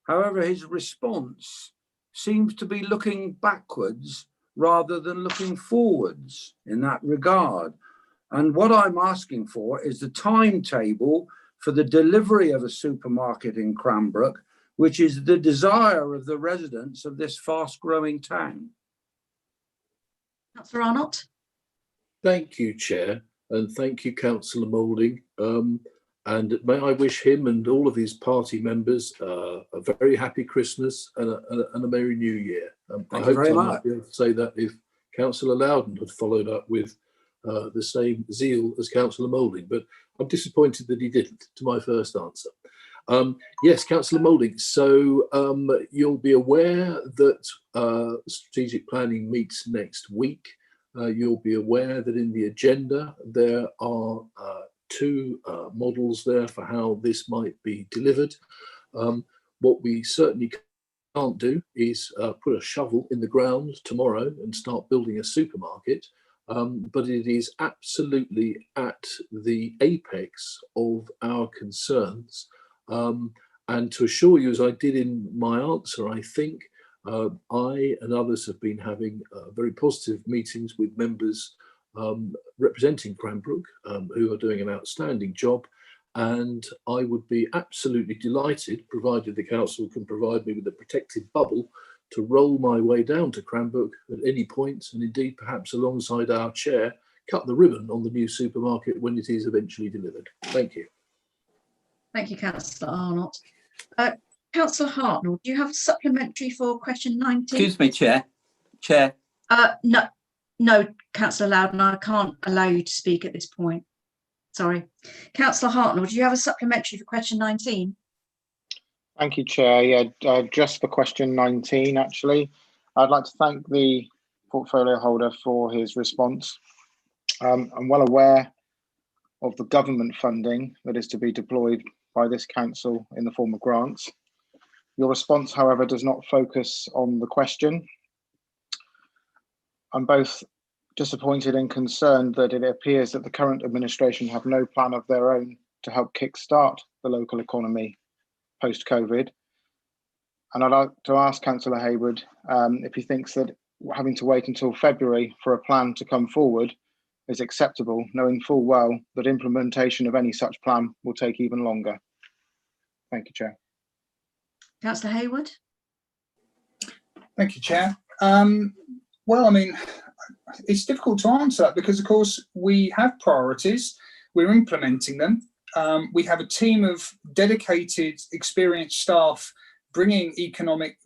[SPEAKER 13] However, his response seems to be looking backwards rather than looking forwards in that regard. And what I'm asking for is the timetable for the delivery of a supermarket in Cranbrook, which is the desire of the residents of this fast-growing town.
[SPEAKER 2] Councillor Arnott.
[SPEAKER 18] Thank you, Chair, and thank you, Councillor Moulding. And may I wish him and all of his party members a very happy Christmas and a Merry New Year. I hope I might be able to say that if Councillor Loudon had followed up with the same zeal as Councillor Moulding, but I'm disappointed that he didn't, to my first answer. Yes, Councillor Moulding, so you'll be aware that strategic planning meets next week. You'll be aware that in the agenda there are 2 models there for how this might be delivered. What we certainly can't do is put a shovel in the ground tomorrow and start building a supermarket, but it is absolutely at the apex of our concerns. And to assure you, as I did in my answer, I think I and others have been having very positive meetings with members representing Cranbrook, who are doing an outstanding job. And I would be absolutely delighted, provided the council can provide me with a protected bubble, to roll my way down to Cranbrook at any point, and indeed perhaps alongside our chair, cut the ribbon on the new supermarket when it is eventually delivered. Thank you.
[SPEAKER 2] Thank you, Councillor Arnott. Councillor Hartnell, do you have a supplementary for question 19?
[SPEAKER 15] Excuse me, Chair. Chair.
[SPEAKER 2] No, Councillor Loudon, I can't allow you to speak at this point. Sorry. Councillor Hartnell, do you have a supplementary for question 19?
[SPEAKER 4] Thank you, Chair. Yeah, just for question 19, actually. I'd like to thank the portfolio holder for his response. I'm well aware of the government funding that is to be deployed by this council in the form of grants. Your response, however, does not focus on the question. I'm both disappointed and concerned that it appears that the current administration have no plan of their own to help kickstart the local economy post-COVID. And I'd like to ask Councillor Hayward if he thinks that having to wait until February for a plan to come forward is acceptable, knowing full well that implementation of any such plan will take even longer. Thank you, Chair.
[SPEAKER 2] Councillor Hayward.
[SPEAKER 10] Thank you, Chair. Well, I mean, it's difficult to answer that because, of course, we have priorities. We're implementing them. We have a team of dedicated, experienced staff bringing economic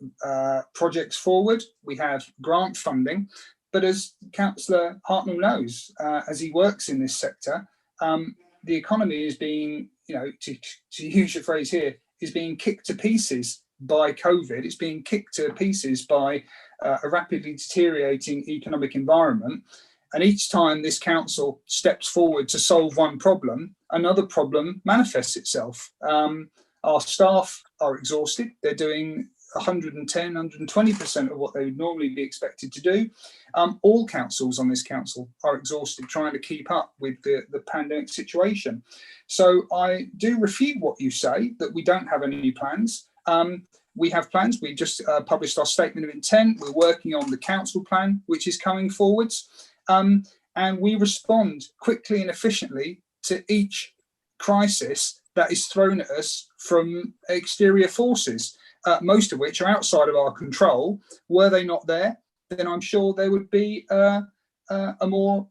[SPEAKER 10] projects forward. We have grant funding. But as Councillor Hartnell knows, as he works in this sector, the economy is being, to use your phrase here, is being kicked to pieces by COVID. It's being kicked to pieces by a rapidly deteriorating economic environment. And each time this council steps forward to solve one problem, another problem manifests itself. Our staff are exhausted. They're doing 110, 120% of what they would normally be expected to do. All councils on this council are exhausted trying to keep up with the pandemic situation. So I do refute what you say, that we don't have any plans. We have plans. We just published our statement of intent. We're working on the council plan, which is coming forwards. And we respond quickly and efficiently to each crisis that is thrown at us from exterior forces, most of which are outside of our control. Were they not there, then I'm sure there would be a more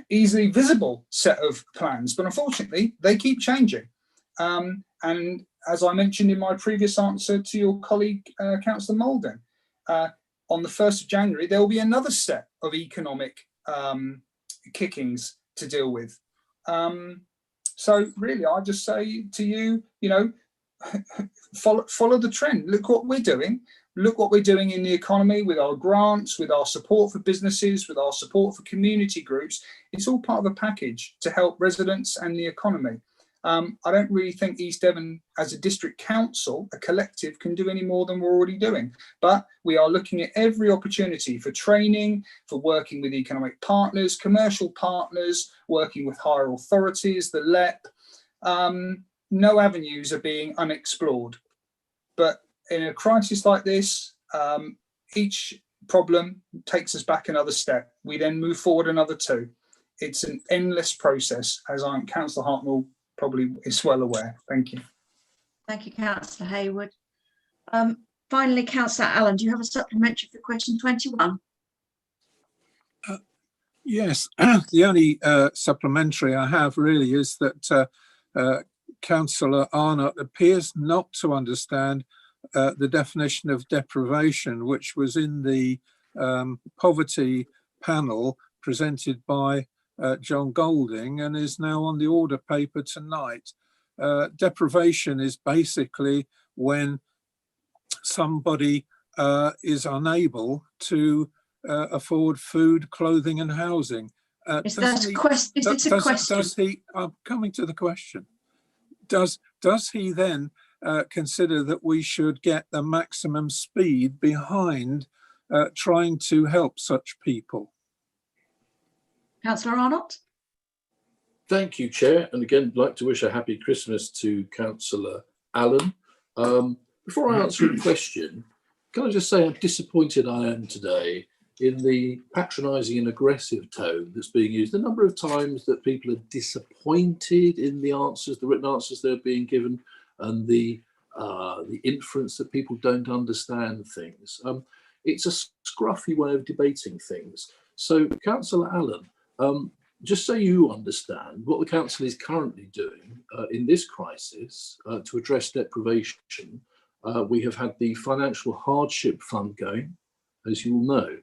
[SPEAKER 10] easily visible set of plans. But unfortunately, they keep changing. And as I mentioned in my previous answer to your colleague, Councillor Moulding, on the 1st of January, there will be another set of economic kickings to deal with. So really, I just say to you, follow the trend. Look what we're doing. Look what we're doing in the economy with our grants, with our support for businesses, with our support for community groups. It's all part of a package to help residents and the economy. I don't really think East Devon as a district council, a collective, can do any more than we're already doing. But we are looking at every opportunity for training, for working with economic partners, commercial partners, working with higher authorities, the LEP. No avenues are being unexplored. But in a crisis like this, each problem takes us back another step. We then move forward another two. It's an endless process, as Councillor Hartnell probably is well aware. Thank you.
[SPEAKER 2] Thank you, Councillor Hayward. Finally, Councillor Allen, do you have a supplementary for question 21?
[SPEAKER 3] Yes, the only supplementary I have really is that Councillor Arnott appears not to understand the definition of deprivation, which was in the poverty panel presented by John Golding and is now on the order paper tonight. Deprivation is basically when somebody is unable to afford food, clothing and housing.
[SPEAKER 2] I'm
[SPEAKER 3] coming to the question. Does he then consider that we should get the maximum speed behind trying to help such people?
[SPEAKER 2] Councillor Arnott.
[SPEAKER 18] Thank you, Chair. And again, I'd like to wish a happy Christmas to Councillor Allen. Before I answer your question, can I just say how disappointed I am today in the patronising and aggressive tone that's being used. The number of times that people are disappointed in the answers, the written answers they're being given, and the inference that people don't understand things. It's a scruffy way of debating things. So, Councillor Allen, just so you understand what the council is currently doing in this crisis to address deprivation, we have had the financial hardship fund going, as you all know.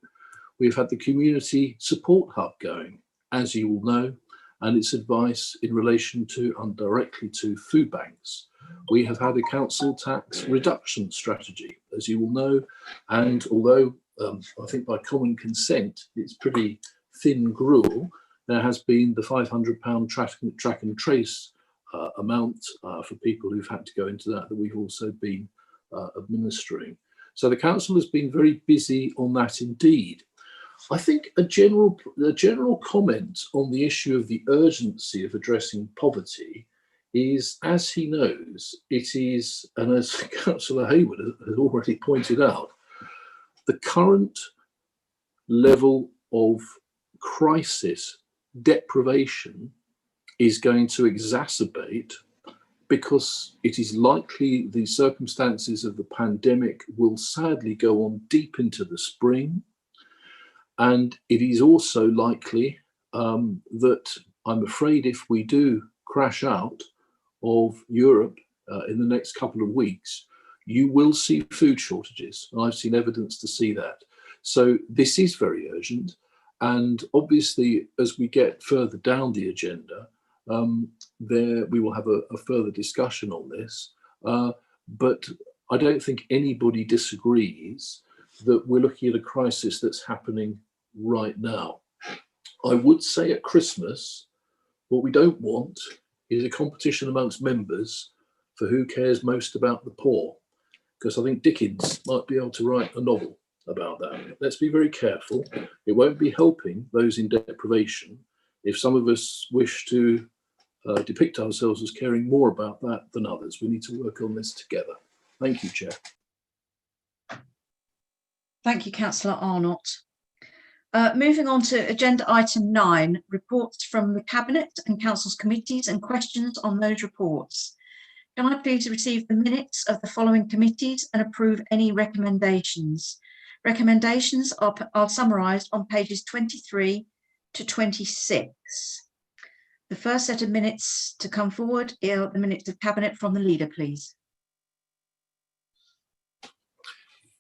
[SPEAKER 18] We've had the community support hub going, as you all know, and its advice in relation to and directly to food banks. We have had a council tax reduction strategy, as you all know, and although I think by common consent it's pretty thin gruel, there has been the £500 track and trace amount for people who've had to go into that we've also been administering. So the council has been very busy on that indeed. I think a general comment on the issue of the urgency of addressing poverty is, as he knows, it is, and as Councillor Hayward has already pointed out, the current level of crisis deprivation is going to exacerbate because it is likely the circumstances of the pandemic will sadly go on deep into the spring. And it is also likely that I'm afraid if we do crash out of Europe in the next couple of weeks, you will see food shortages. And I've seen evidence to see that. So this is very urgent. And obviously, as we get further down the agenda, there we will have a further discussion on this. But I don't think anybody disagrees that we're looking at a crisis that's happening right now. I would say at Christmas, what we don't want is a competition amongst members for who cares most about the poor, because I think Dickens might be able to write a novel about that. Let's be very careful. It won't be helping those in deprivation if some of us wish to depict ourselves as caring more about that than others. We need to work on this together. Thank you, Chair.
[SPEAKER 2] Thank you, Councillor Arnott. Moving on to agenda item 9, reports from the Cabinet and Council's committees and questions on those reports. Can I please receive the minutes of the following committees and approve any recommendations? Recommendations are summarised on pages 23 to 26. The first set of minutes to come forward are the minutes of Cabinet from the leader, please.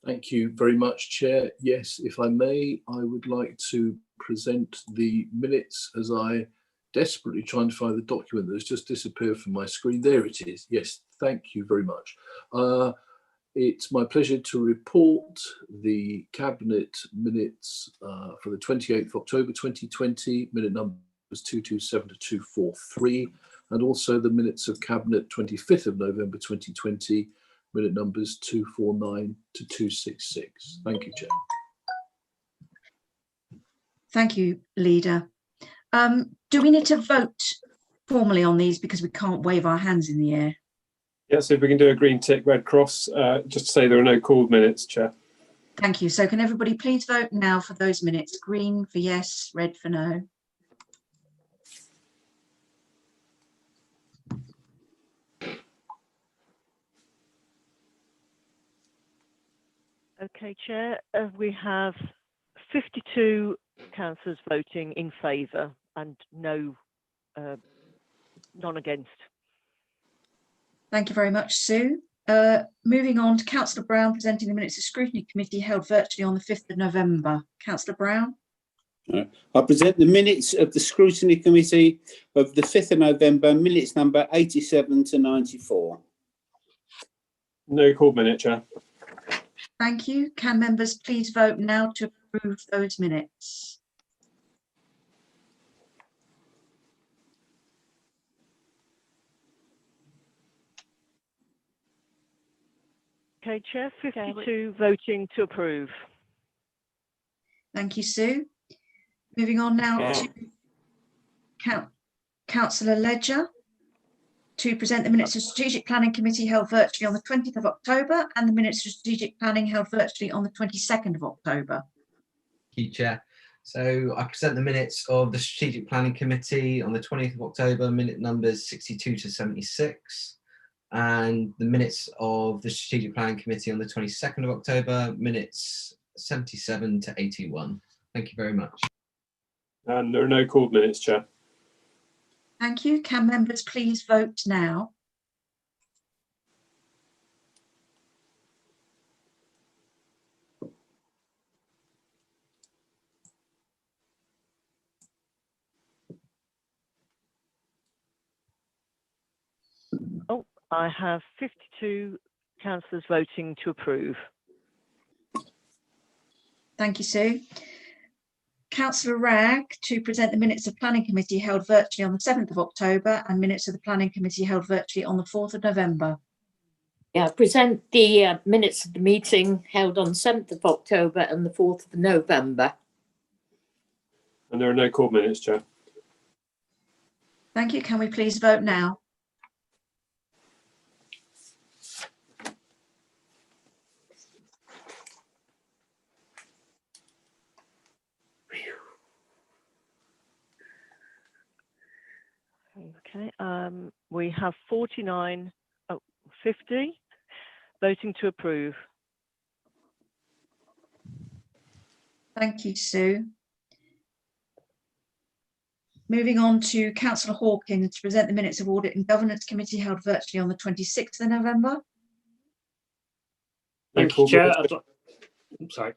[SPEAKER 18] Thank you very much, Chair. Yes, if I may, I would like to present the minutes as I desperately try and find the document that has just disappeared from my screen. There it is. Yes, thank you very much. It's my pleasure to report the Cabinet minutes for the 28th of October 2020, minute numbers 227 to 243, and also the minutes of Cabinet 25th of November 2020, minute numbers 249 to 266. Thank you, Chair.
[SPEAKER 2] Thank you, Leader. Do we need to vote formally on these because we can't wave our hands in the air?
[SPEAKER 12] Yeah, so if we can do a green tick, red cross, just to say there are no called minutes, Chair.
[SPEAKER 2] Thank you. So can everybody please vote now for those minutes? Green for yes, red for no.
[SPEAKER 1] Okay, Chair, we have 52 councillors voting in favour and none against.
[SPEAKER 2] Thank you very much, Sue. Moving on to Councillor Brown presenting the minutes of Scrutiny Committee held virtually on the 5th of November. Councillor Brown.
[SPEAKER 15] I present the minutes of the Scrutiny Committee of the 5th of November, minutes number 87 to 94.
[SPEAKER 12] No called minute, Chair.
[SPEAKER 2] Thank you. Can members please vote now to approve those minutes?
[SPEAKER 1] Okay, Chair, 52 voting to approve.
[SPEAKER 2] Thank you, Sue. Moving on now to Councillor Ledger. to present the minutes of Strategic Planning Committee held virtually on the 20th of October and the minutes of Strategic Planning held virtually on the 22nd of October.
[SPEAKER 6] Thank you, Chair. So I present the minutes of the Strategic Planning Committee on the 20th of October, minute numbers 62 to 76, and the minutes of the Strategic Planning Committee on the 22nd of October, minutes 77 to 81. Thank you very much.
[SPEAKER 12] And there are no called minutes, Chair.
[SPEAKER 2] Thank you. Can members please vote now?
[SPEAKER 1] Oh, I have 52 councillors voting to approve.
[SPEAKER 2] Thank you, Sue. Councillor Wragg to present the minutes of Planning Committee held virtually on the 7th of October and minutes of the Planning Committee held virtually on the 4th of November.
[SPEAKER 9] Yeah, present the minutes of the meeting held on 7th of October and the 4th of November.
[SPEAKER 12] And there are no called minutes, Chair.
[SPEAKER 2] Thank you. Can we please vote now?
[SPEAKER 1] Okay, we have 50 voting to approve.
[SPEAKER 2] Thank you, Sue. Moving on to Councillor Hawkins to present the minutes of Audit and Governance Committee held virtually on the 26th of November.
[SPEAKER 12] No called
[SPEAKER 22] Chair.
[SPEAKER 12] minutes.
[SPEAKER 22] I'm sorry.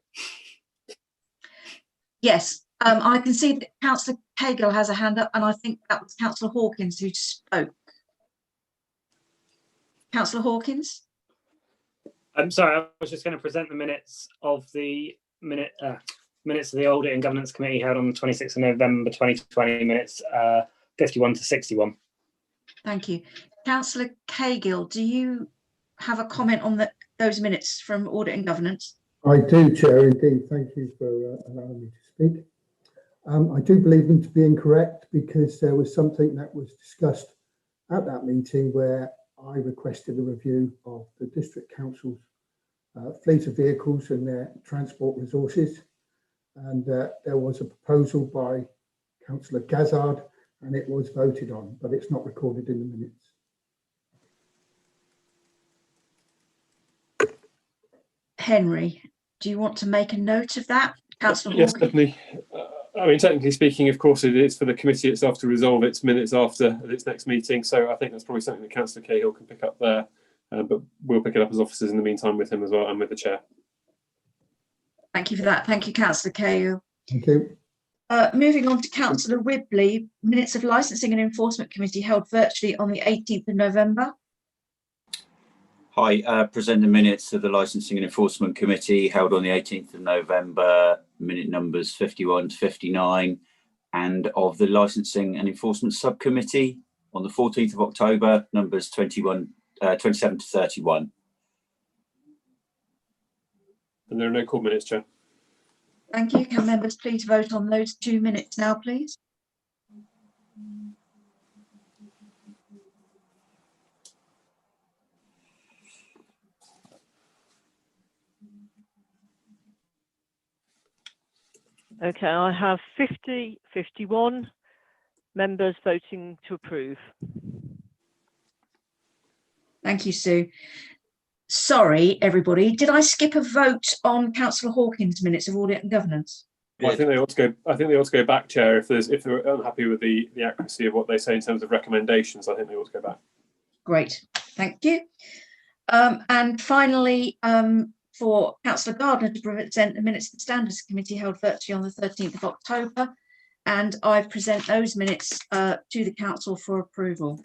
[SPEAKER 2] Yes, I can see that Councillor Cahill has a hand up, and I think that was Councillor Hawkins who spoke. Councillor Hawkins?
[SPEAKER 22] I'm sorry, I was just going to present the minutes of the minutes of the Audit and Governance Committee held on the 26th of November 2020, minutes 51 to 61.
[SPEAKER 2] Thank you. Councillor Cahill, do you have a comment on those minutes from Audit and Governance?
[SPEAKER 23] I do, Chair, indeed. Thank you for allowing me to speak. I do believe them to be incorrect because there was something that was discussed at that meeting where I requested a review of the District Council's fleet of vehicles and their transport resources. And there was a proposal by Councillor Gazzard and it was voted on, but it's not recorded in the minutes.
[SPEAKER 2] Henry, do you want to make a note of that? Councillor
[SPEAKER 12] Yes,
[SPEAKER 2] Hawkins?
[SPEAKER 12] definitely. I mean, technically speaking, of course, it is for the committee itself to resolve its minutes after its next meeting. So I think that's probably something that Councillor Cahill can pick up there. But we'll pick it up as officers in the meantime with him as well and with the chair.
[SPEAKER 2] Thank you for that. Thank you, Councillor Cahill.
[SPEAKER 23] Thank you.
[SPEAKER 2] Moving on to Councillor Whibley, minutes of Licensing and Enforcement Committee held virtually on the 18th of November.
[SPEAKER 24] Hi, present the minutes of the Licensing and Enforcement Committee held on the 18th of November, minute numbers 51 to 59, and of the Licensing and Enforcement Subcommittee on the 14th of October, numbers 27 to 31.
[SPEAKER 12] And there are no called minutes, Chair.
[SPEAKER 2] Thank you. Can members please vote on those 2 minutes now, please?
[SPEAKER 1] Okay, I have 51 members voting to approve.
[SPEAKER 2] Thank you, Sue. Sorry, everybody. Did I skip a vote on Councillor Hawkins' minutes of Audit and Governance?
[SPEAKER 12] Well, I think they ought to go. I think they ought to go back, Chair. If they're unhappy with the accuracy of what they say in terms of recommendations, I think they ought to go back.
[SPEAKER 2] Great, thank you. And finally, for Councillor Gardner to present the minutes of the Standards Committee held virtually on the 13th of October, and I present those minutes to the Council for approval.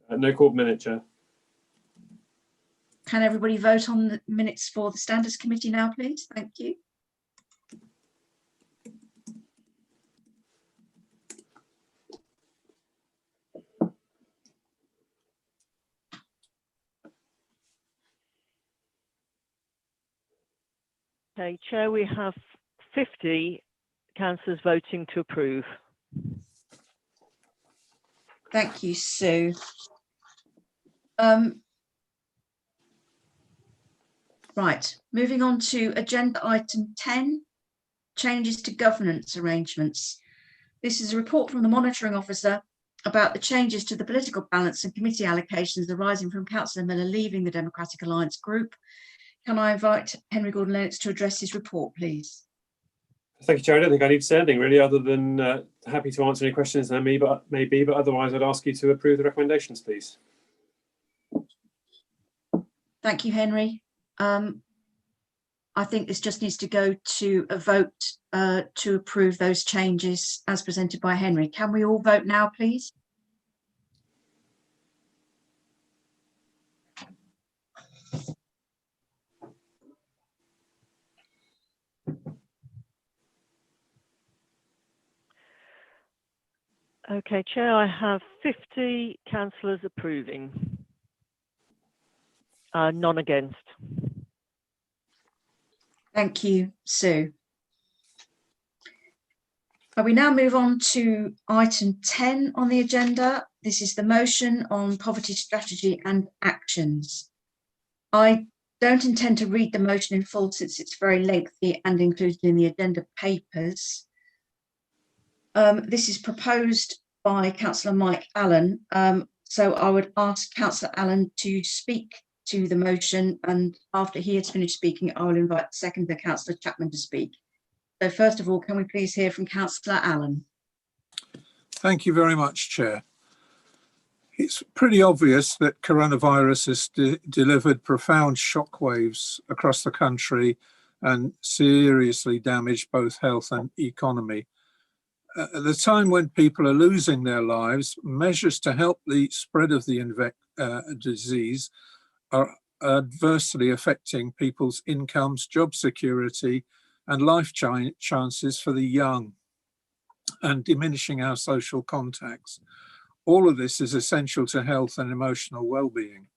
[SPEAKER 12] No called minute, Chair.
[SPEAKER 2] Can everybody vote on the minutes for the Standards Committee now, please? Thank you.
[SPEAKER 1] Okay, Chair, we have 50 councillors voting to approve.
[SPEAKER 2] Thank you, Sue. Right, moving on to agenda item 10, changes to governance arrangements. This is a report from the monitoring officer about the changes to the political balance and committee allocations arising from Councillor Miller leaving the Democratic Alliance group. Can I invite Henry Gordon-Lennox to address his report, please?
[SPEAKER 12] Thank you, Chair. I don't think I need to say anything really, other than happy to answer any questions there may be, but otherwise I'd ask you to approve the recommendations, please.
[SPEAKER 2] Thank you, Henry. I think this just needs to go to a vote to approve those changes as presented by Henry. Can we all vote now, please?
[SPEAKER 1] Okay, Chair, I have 50 councillors approving, none against.
[SPEAKER 2] Thank you, Sue. We now move on to item 10 on the agenda. This is the motion on poverty strategy and actions. I don't intend to read the motion in full since it's very lengthy and included in the agenda papers. This is proposed by Councillor Mike Allen. So I would ask Councillor Allen to speak to the motion, and after he has finished speaking, I will invite the seconder, Councillor Chapman, to speak. So first of all, can we please hear from Councillor Allen?
[SPEAKER 3] Thank you very much, Chair. It's pretty obvious that coronavirus has delivered profound shockwaves across the country and seriously damaged both health and economy. At the time when people are losing their lives, measures to help the spread of the disease are adversely affecting people's incomes, job security, and life chances for the young, and diminishing our social contacts. All of this is essential to health and emotional well-being.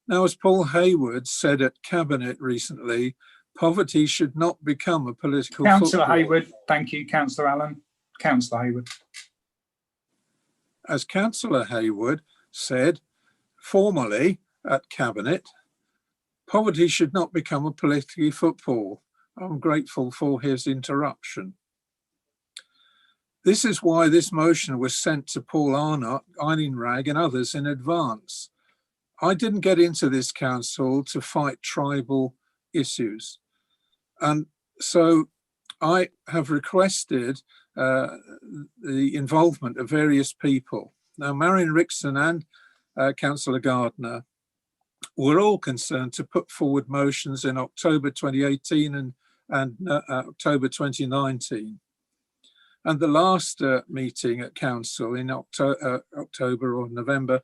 [SPEAKER 3] Now, as Paul Hayward said at Cabinet recently, poverty should not become a political
[SPEAKER 10] Councillor
[SPEAKER 3] football.
[SPEAKER 10] Hayward, thank you, Councillor Allen. Councillor Hayward.
[SPEAKER 3] As Councillor Hayward said formally at Cabinet, poverty should not become a political football. I'm grateful for his interruption. This is why this motion was sent to Paul Arnott, Eileen Wragg and others in advance. I didn't get into this council to fight tribal issues. And so I have requested the involvement of various people. Now, Marion Rickson and Councillor Gardner were all concerned to put forward motions in October 2018 and October 2019. And the last meeting at council in October or November,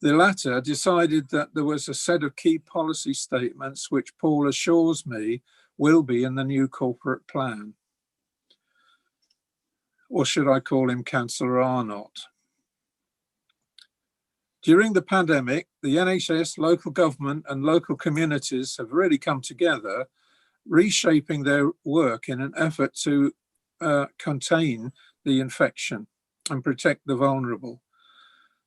[SPEAKER 3] the latter decided that there was a set of key policy statements which Paul assures me will be in the new corporate plan. Or should I call him Councillor Arnott? During the pandemic, the NHS, local government and local communities have really come together, reshaping their work in an effort to contain the infection and protect the vulnerable.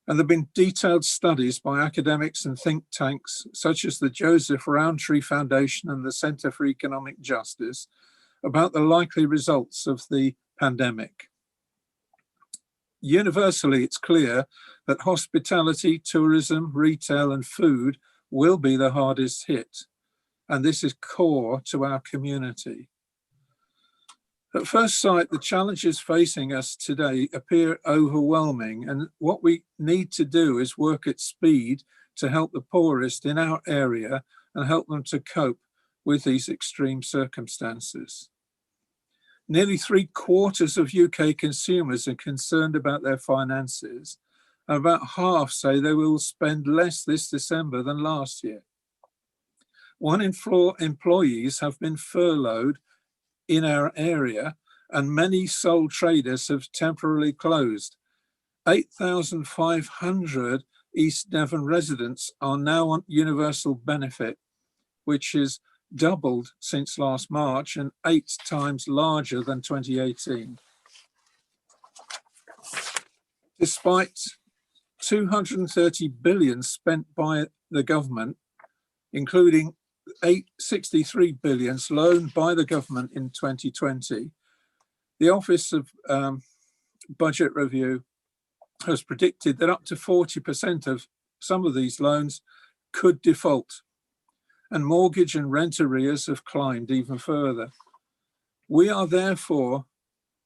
[SPEAKER 3] And there have been detailed studies by academics and think tanks, such as the Joseph Rowntree Foundation and the Centre for Economic Justice, about the likely results of the pandemic. Universally, it's clear that hospitality, tourism, retail and food will be the hardest hit, and this is core to our community. At first sight, the challenges facing us today appear overwhelming, and what we need to do is work at speed to help the poorest in our area and help them to cope with these extreme circumstances. Nearly 3/4 of UK consumers are concerned about their finances, and about half say they will spend less this December than last year. 1 in 4 employees have been furloughed in our area, and many sole traders have temporarily closed. 8,500 East Devon residents are now on universal benefit, which is doubled since last March and 8 times larger than 2018. Despite 230 billion spent by the government, including 63 billion loaned by the government in 2020, the Office of Budget Review has predicted that up to 40% of some of these loans could default, and mortgage and rent arrears have climbed even further. We are therefore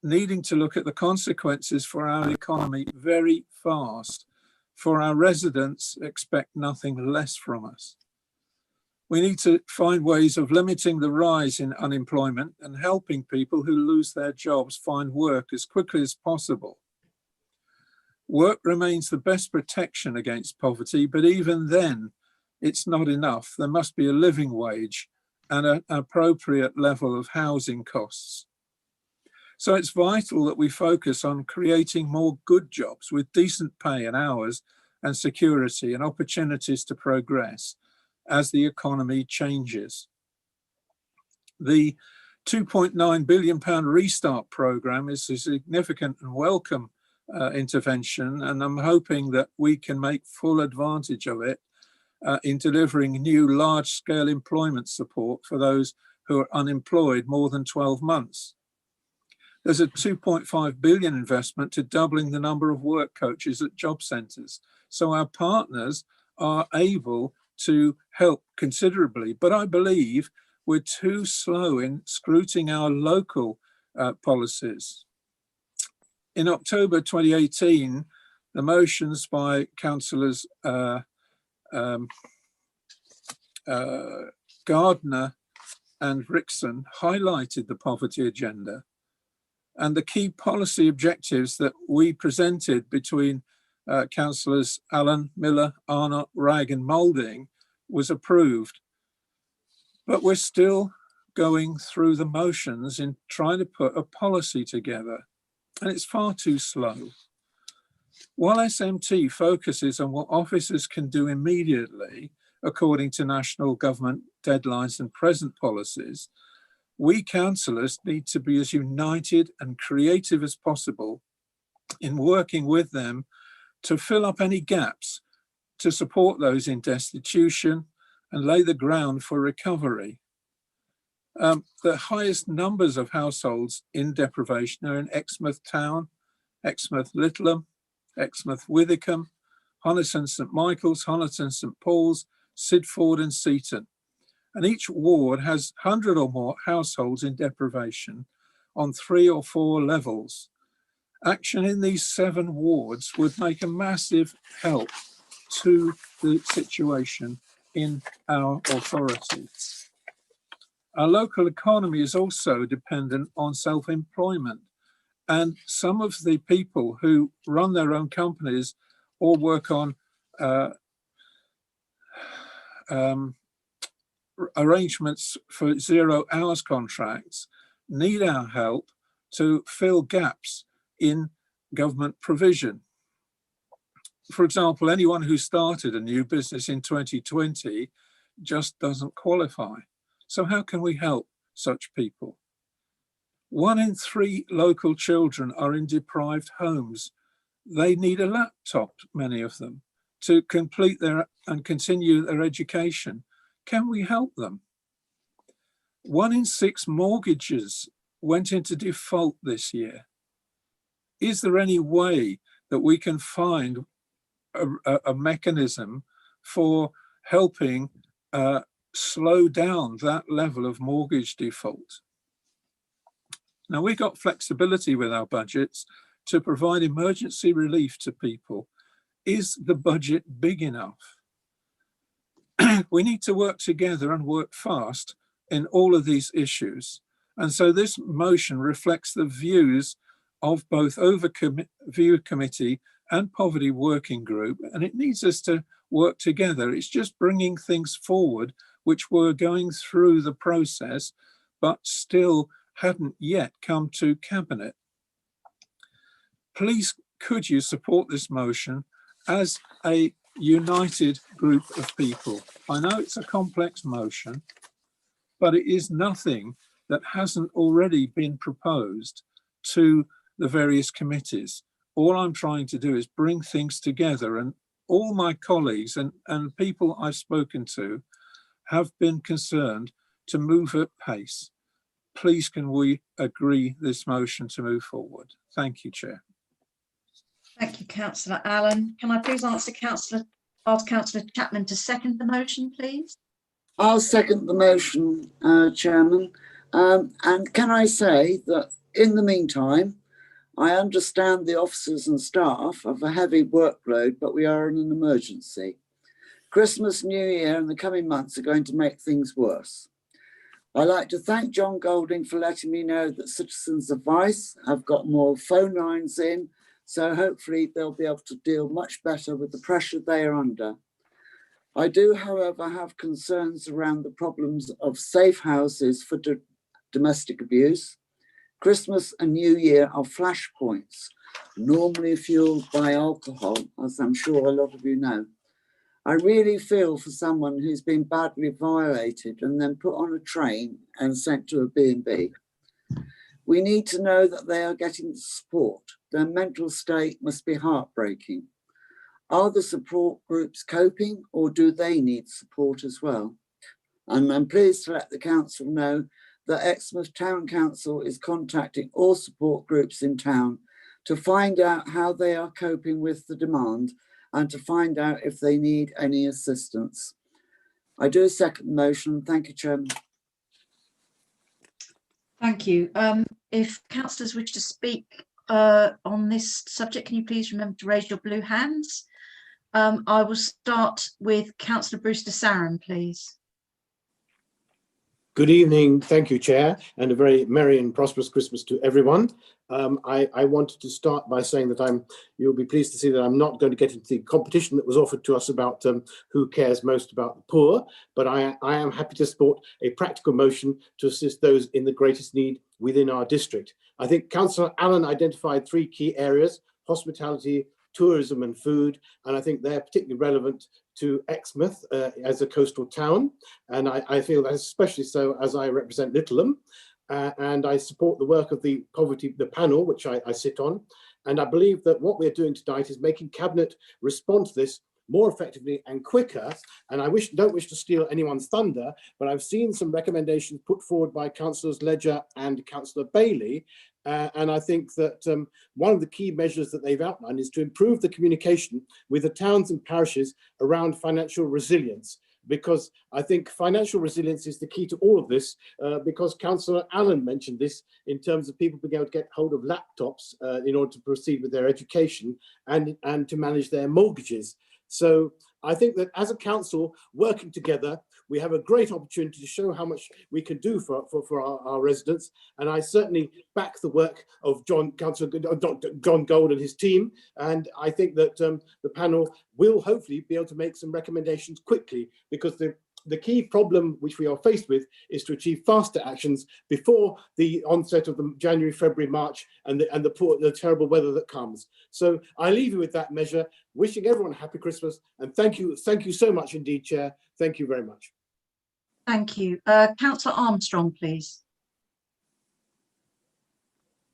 [SPEAKER 3] needing to look at the consequences for our economy very fast, for our residents expect nothing less from us. We need to find ways of limiting the rise in unemployment and helping people who lose their jobs find work as quickly as possible. Work remains the best protection against poverty, but even then, it's not enough. There must be a living wage and an appropriate level of housing costs. So it's vital that we focus on creating more good jobs with decent pay and hours and security and opportunities to progress as the economy changes. The £2.9 billion Restart programme is a significant and welcome intervention, and I'm hoping that we can make full advantage of it in delivering new large-scale employment support for those who are unemployed more than 12 months. There's a £2.5 billion investment to doubling the number of work coaches at job centres, so our partners are able to help considerably. But I believe we're too slow in scrutinizing our local policies. In October 2018, the motions by councillors Gardner and Rickson highlighted the poverty agenda, and the key policy objectives that we presented between councillors Allen, Miller, Arnott, Wragg and Moulding was approved. But we're still going through the motions in trying to put a policy together, and it's far too slow. While SMT focuses on what officers can do immediately, according to national government deadlines and present policies, we councillors need to be as united and creative as possible in working with them to fill up any gaps, to support those in destitution and lay the ground for recovery. The highest numbers of households in deprivation are in Exmouth Town, Exmouth Littleham, Exmouth Withycombe, Honiton St Michael's, Honiton St Paul's, Sidford and Seaton. And each ward has 100 or more households in deprivation on 3 or 4 levels. Action in these 7 wards would make a massive help to the situation in our authority. Our local economy is also dependent on self-employment, and some of the people who run their own companies or work on arrangements for 0 hours contracts need our help to fill gaps in government provision. For example, anyone who started a new business in 2020 just doesn't qualify. So how can we help such people? 1 in 3 local children are in deprived homes. They need a laptop, many of them, to complete their and continue their education. Can we help them? 1 in 6 mortgages went into default this year. Is there any way that we can find a mechanism for helping slow down that level of mortgage default? Now, we've got flexibility with our budgets to provide emergency relief to people. Is the budget big enough? We need to work together and work fast in all of these issues. And so this motion reflects the views of both Overview Committee and Poverty Working Group, and it needs us to work together. It's just bringing things forward, which were going through the process, but still hadn't yet come to Cabinet. Please, could you support this motion as a united group of people? I know it's a complex motion, but it is nothing that hasn't already been proposed to the various committees all I'm trying to do is bring things together, and all my colleagues and people I've spoken to have been concerned to move at pace. Please can we agree this motion to move forward? Thank you, Chair.
[SPEAKER 2] Thank you, Councillor Allen. Can I please ask Councillor Chapman to second the motion, please?
[SPEAKER 5] I'll second the motion, Chairman. And can I say that in the meantime, I understand the officers and staff have a heavy workload, but we are in an emergency. Christmas, New Year and the coming months are going to make things worse. I'd like to thank John Golding for letting me know that Citizens Advice have got more phone lines in, so hopefully they'll be able to deal much better with the pressure they are under. I do, however, have concerns around the problems of safe houses for domestic abuse. Christmas and New Year are flashpoints, normally fueled by alcohol, as I'm sure a lot of you know. I really feel for someone who's been badly violated and then put on a train and sent to a B&B. We need to know that they are getting support. Their mental state must be heartbreaking. Are the support groups coping, or do they need support as well? And I'm pleased to let the council know that Exmouth Town Council is contacting all support groups in town to find out how they are coping with the demand and to find out if they need any assistance. I do second the motion. Thank you, Chairman.
[SPEAKER 2] Thank you. If councillors wish to speak on this subject, can you please remember to raise your blue hands? I will start with Councillor Brewster Saran, please.
[SPEAKER 11] Good evening. Thank you, Chair, and a very merry and prosperous Christmas to everyone. I wanted to start by saying that you'll be pleased to see that I'm not going to get into the competition that was offered to us about who cares most about the poor, but I am happy to support a practical motion to assist those in the greatest need within our district. I think Councillor Allen identified three key areas: hospitality, tourism and food, and I think they're particularly relevant to Exmouth as a coastal town, and I feel that especially so as I represent Littleham, and I support the work of the panel which I sit on, and I believe that what we're doing tonight is making Cabinet respond to this more effectively and quicker. And I don't wish to steal anyone's thunder, but I've seen some recommendations put forward by Councillors Ledger and Councillor Bailey. And I think that one of the key measures that they've outlined is to improve the communication with the towns and parishes around financial resilience, because I think financial resilience is the key to all of this, because Councillor Allen mentioned this in terms of people being able to get hold of laptops in order to proceed with their education and to manage their mortgages. So I think that as a council working together, we have a great opportunity to show how much we can do for our residents. And I certainly back the work of Councillor John Gold and his team. And I think that the panel will hopefully be able to make some recommendations quickly, because the key problem which we are faced with is to achieve faster actions before the onset of the January, February, March and the terrible weather that comes. So I leave you with that measure, wishing everyone a happy Christmas, and thank you so much indeed, Chair. Thank you very much.
[SPEAKER 2] Thank you. Councillor Armstrong, please.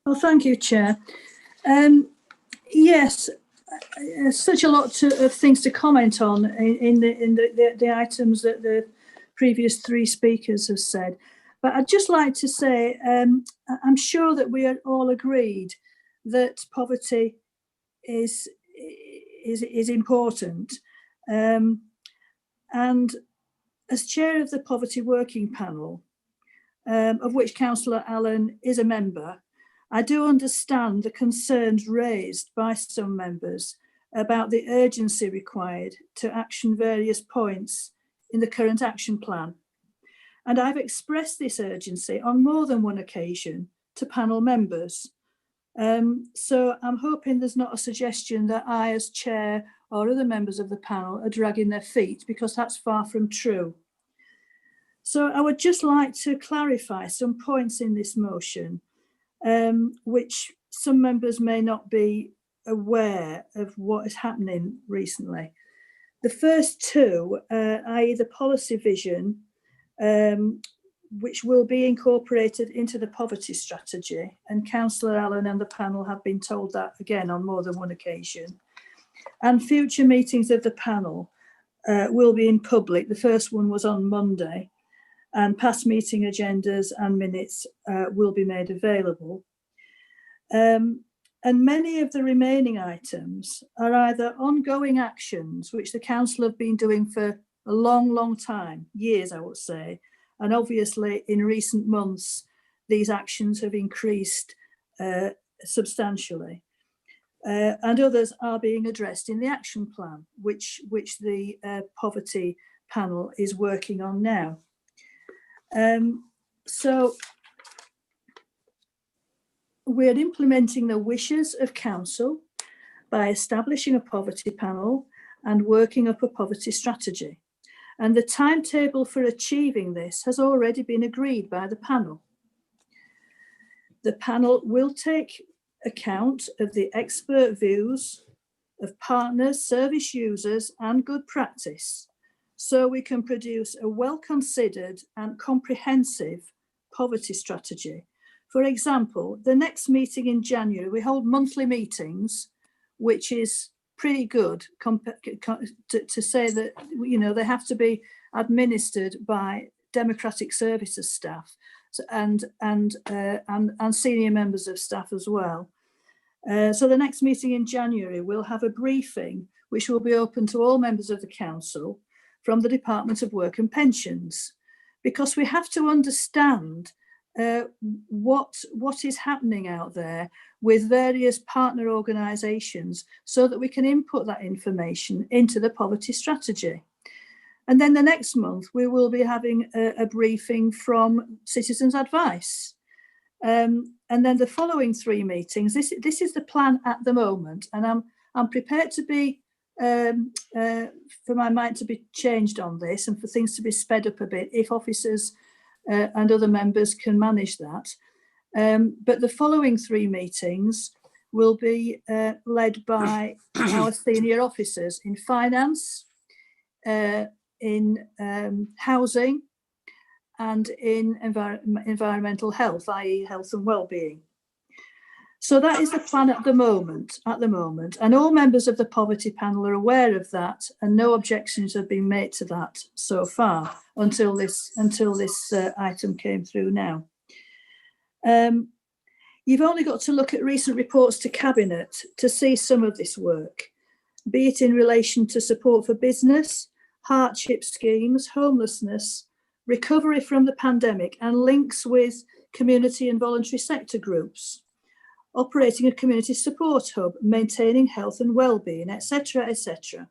[SPEAKER 20] Well, thank you, Chair. Yes, such a lot of things to comment on in the items that the previous three speakers have said. But I'd just like to say, I'm sure that we are all agreed that poverty is important. And as chair of the Poverty Working Panel, of which Councillor Allen is a member, I do understand the concerns raised by some members about the urgency required to action various points in the current action plan. And I've expressed this urgency on more than one occasion to panel members. So I'm hoping there's not a suggestion that I, as chair, or other members of the panel are dragging their feet, because that's far from true. So I would just like to clarify some points in this motion, which some members may not be aware of what is happening recently. The first two, i.e. the policy vision, which will be incorporated into the poverty strategy. And Councillor Allen and the panel have been told that again on more than one occasion. And future meetings of the panel will be in public. The first one was on Monday, and past meeting agendas and minutes will be made available. And many of the remaining items are either ongoing actions, which the council have been doing for a long, long time, years, I would say. And obviously in recent months, these actions have increased substantially. And others are being addressed in the action plan, which the poverty panel is working on now. So we're implementing the wishes of council by establishing a poverty panel and working up a poverty strategy. And the timetable for achieving this has already been agreed by the panel. The panel will take account of the expert views of partners, service users, and good practice, so we can produce a well-considered and comprehensive poverty strategy. For example, the next meeting in January, we hold monthly meetings, which is pretty good to say that, you know, they have to be administered by democratic services staff and senior members of staff as well. So the next meeting in January, we'll have a briefing which will be open to all members of the council from the Department of Work and Pensions, because we have to understand what is happening out there with various partner organisations so that we can input that information into the poverty strategy. And then the next month, we will be having a briefing from Citizens Advice. And then the following 3 meetings, this is the plan at the moment, and I'm prepared to be, for my mind to be changed on this and for things to be sped up a bit if officers and other members can manage that. But the following 3 meetings will be led by our senior officers in finance, in housing, and in environmental health, i.e. health and well-being. So that is the plan at the moment, and all members of the poverty panel are aware of that, and no objections have been made to that so far until this item came through now. You've only got to look at recent reports to Cabinet to see some of this work, be it in relation to support for business, hardship schemes, homelessness, recovery from the pandemic, and links with community and voluntary sector groups, operating a community support hub, maintaining health and well-being, etc., etc.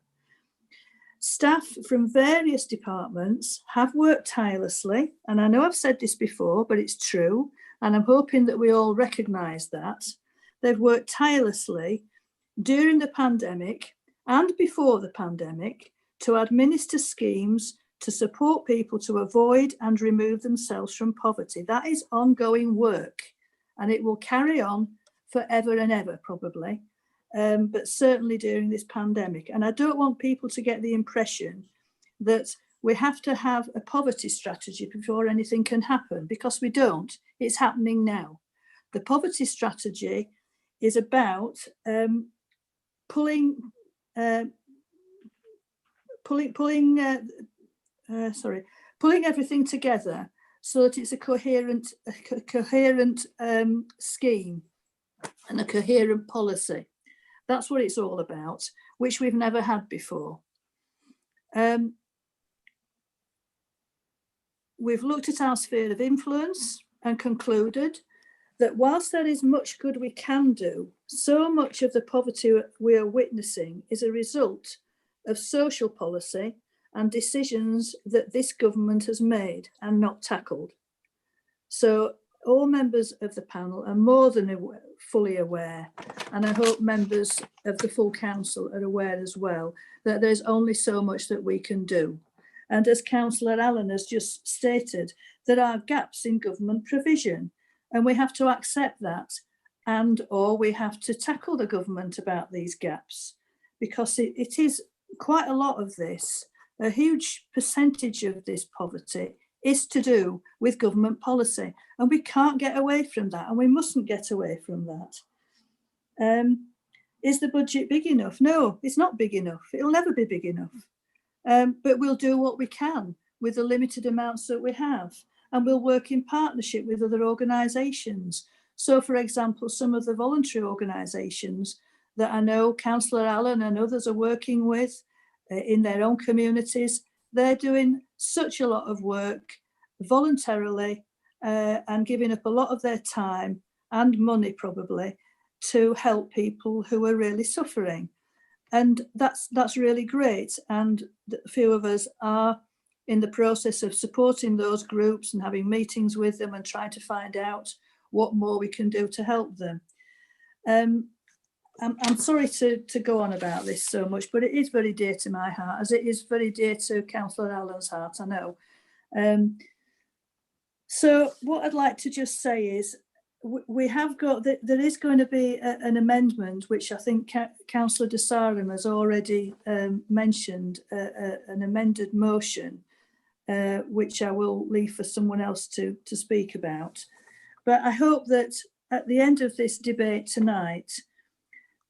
[SPEAKER 20] Staff from various departments have worked tirelessly, and I know I've said this before, but it's true, and I'm hoping that we all recognise that. They've worked tirelessly during the pandemic and before the pandemic to administer schemes to support people to avoid and remove themselves from poverty. That is ongoing work, and it will carry on forever and ever, probably, but certainly during this pandemic. And I don't want people to get the impression that we have to have a poverty strategy before anything can happen, because we don't. It's happening now. The poverty strategy is about pulling everything together so that it's a coherent scheme and a coherent policy. That's what it's all about, which we've never had before. We've looked at our sphere of influence and concluded that whilst there is much good we can do, so much of the poverty we are witnessing is a result of social policy and decisions that this government has made and not tackled. So all members of the panel are more than fully aware, and I hope members of the full council are aware as well, that there's only so much that we can do. And as Councillor Allen has just stated, there are gaps in government provision, and we have to accept that, or we have to tackle the government about these gaps, because it is quite a lot of this, a huge percentage of this poverty is to do with government policy, and we can't get away from that, and we mustn't get away from that. Is the budget big enough? No, it's not big enough. It'll never be big enough. But we'll do what we can with the limited amounts that we have, and we'll work in partnership with other organisations. So, for example, some of the voluntary organisations that I know Councillor Allen and others are working with in their own communities, they're doing such a lot of work voluntarily and giving up a lot of their time and money probably to help people who are really suffering. And that's really great. And a few of us are in the process of supporting those groups and having meetings with them and trying to find out what more we can do to help them. I'm sorry to go on about this so much, but it is very dear to my heart, as it is very dear to Councillor Allen's heart, I know. So what I'd like to just say is we have got, there is going to be an amendment, which I think Councillor de Sarum has already mentioned, an amended motion, which I will leave for someone else to speak about. But I hope that at the end of this debate tonight,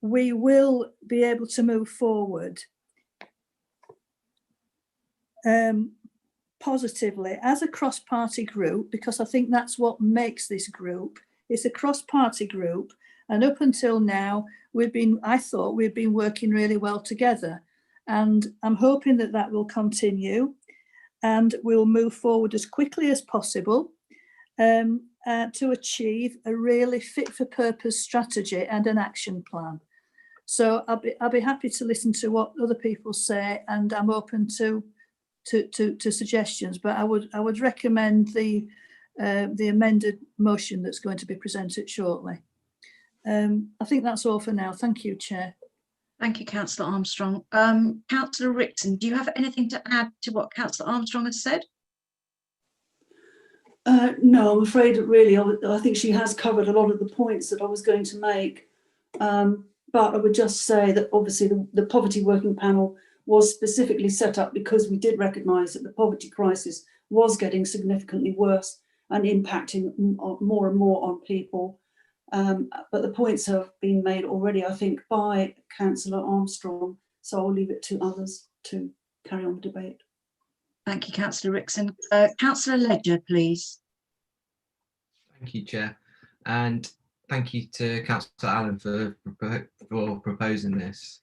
[SPEAKER 20] we will be able to move forward positively as a cross-party group, because I think that's what makes this group. It's a cross-party group, and up until now, I thought we've been working really well together, and I'm hoping that that will continue, and we'll move forward as quickly as possible to achieve a really fit-for-purpose strategy and an action plan. So I'll be happy to listen to what other people say, and I'm open to suggestions. But I would recommend the amended motion that's going to be presented shortly. I think that's all for now. Thank you, Chair.
[SPEAKER 2] Thank you, Councillor Armstrong. Councillor Rixon, do you have anything to add to what Councillor Armstrong has said?
[SPEAKER 7] No, I'm afraid really, I think she has covered a lot of the points that I was going to make. But I would just say that obviously the Poverty Working Panel was specifically set up because we did recognise that the poverty crisis was getting significantly worse and impacting more and more on people. But the points have been made already, I think, by Councillor Armstrong. So I'll leave it to others to carry on the debate.
[SPEAKER 2] Thank you, Councillor Rixon. Councillor Ledger, please.
[SPEAKER 6] Thank you, Chair. And thank you to Councillor Allen for proposing this.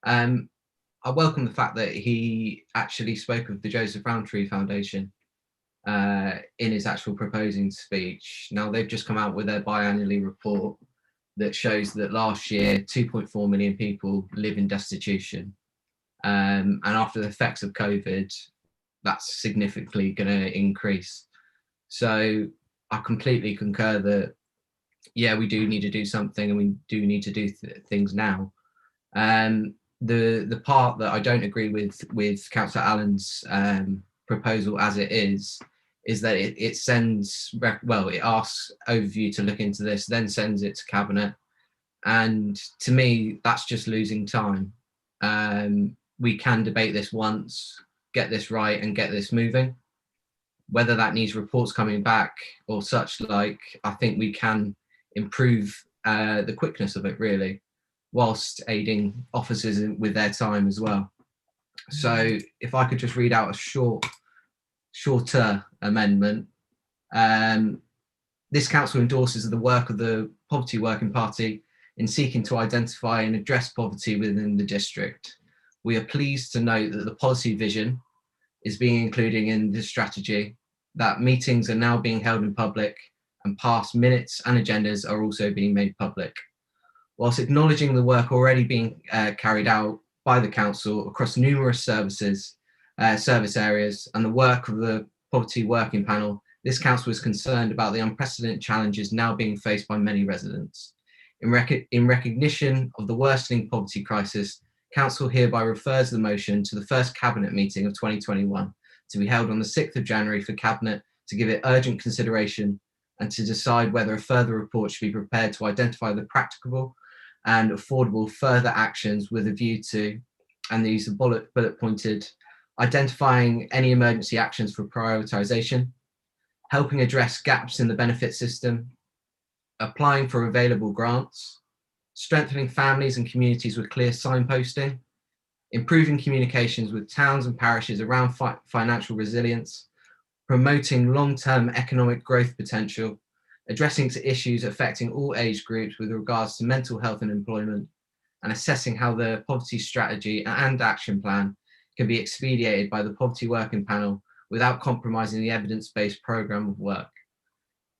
[SPEAKER 6] I welcome the fact that he actually spoke of the Joseph Rowntree Foundation in his actual proposing speech. Now, they've just come out with their biannually report that shows that last year 2.4 million people live in destitution. And after the effects of COVID, that's significantly going to increase. So I completely concur that, yeah, we do need to do something, and we do need to do things now. The part that I don't agree with Councillor Allen's proposal as it is that it sends, well, it asks Overview to look into this, then sends it to Cabinet. And to me, that's just losing time. We can debate this once, get this right and get this moving. Whether that needs reports coming back or such like, I think we can improve the quickness of it really, whilst aiding officers with their time as well. So if I could just read out a shorter amendment. This council endorses the work of the Poverty Working Party in seeking to identify and address poverty within the district. We are pleased to note that the policy vision is being included in this strategy, that meetings are now being held in public, and past minutes and agendas are also being made public. Whilst acknowledging the work already being carried out by the council across numerous service areas and the work of the Poverty Working Panel, this council is concerned about the unprecedented challenges now being faced by many residents. In recognition of the worsening poverty crisis, council hereby refers the motion to the first Cabinet meeting of 2021 to be held on the 6th of January for Cabinet to give it urgent consideration and to decide whether a further report should be prepared to identify the practicable and affordable further actions with a view to, and these are bullet pointed, identifying any emergency actions for prioritisation, helping address gaps in the benefit system, applying for available grants, strengthening families and communities with clear signposting, improving communications with towns and parishes around financial resilience, promoting long-term economic growth potential, addressing issues affecting all age groups with regards to mental health and employment, and assessing how the poverty strategy and action plan can be expedited by the Poverty Working Panel without compromising the evidence-based programme of work.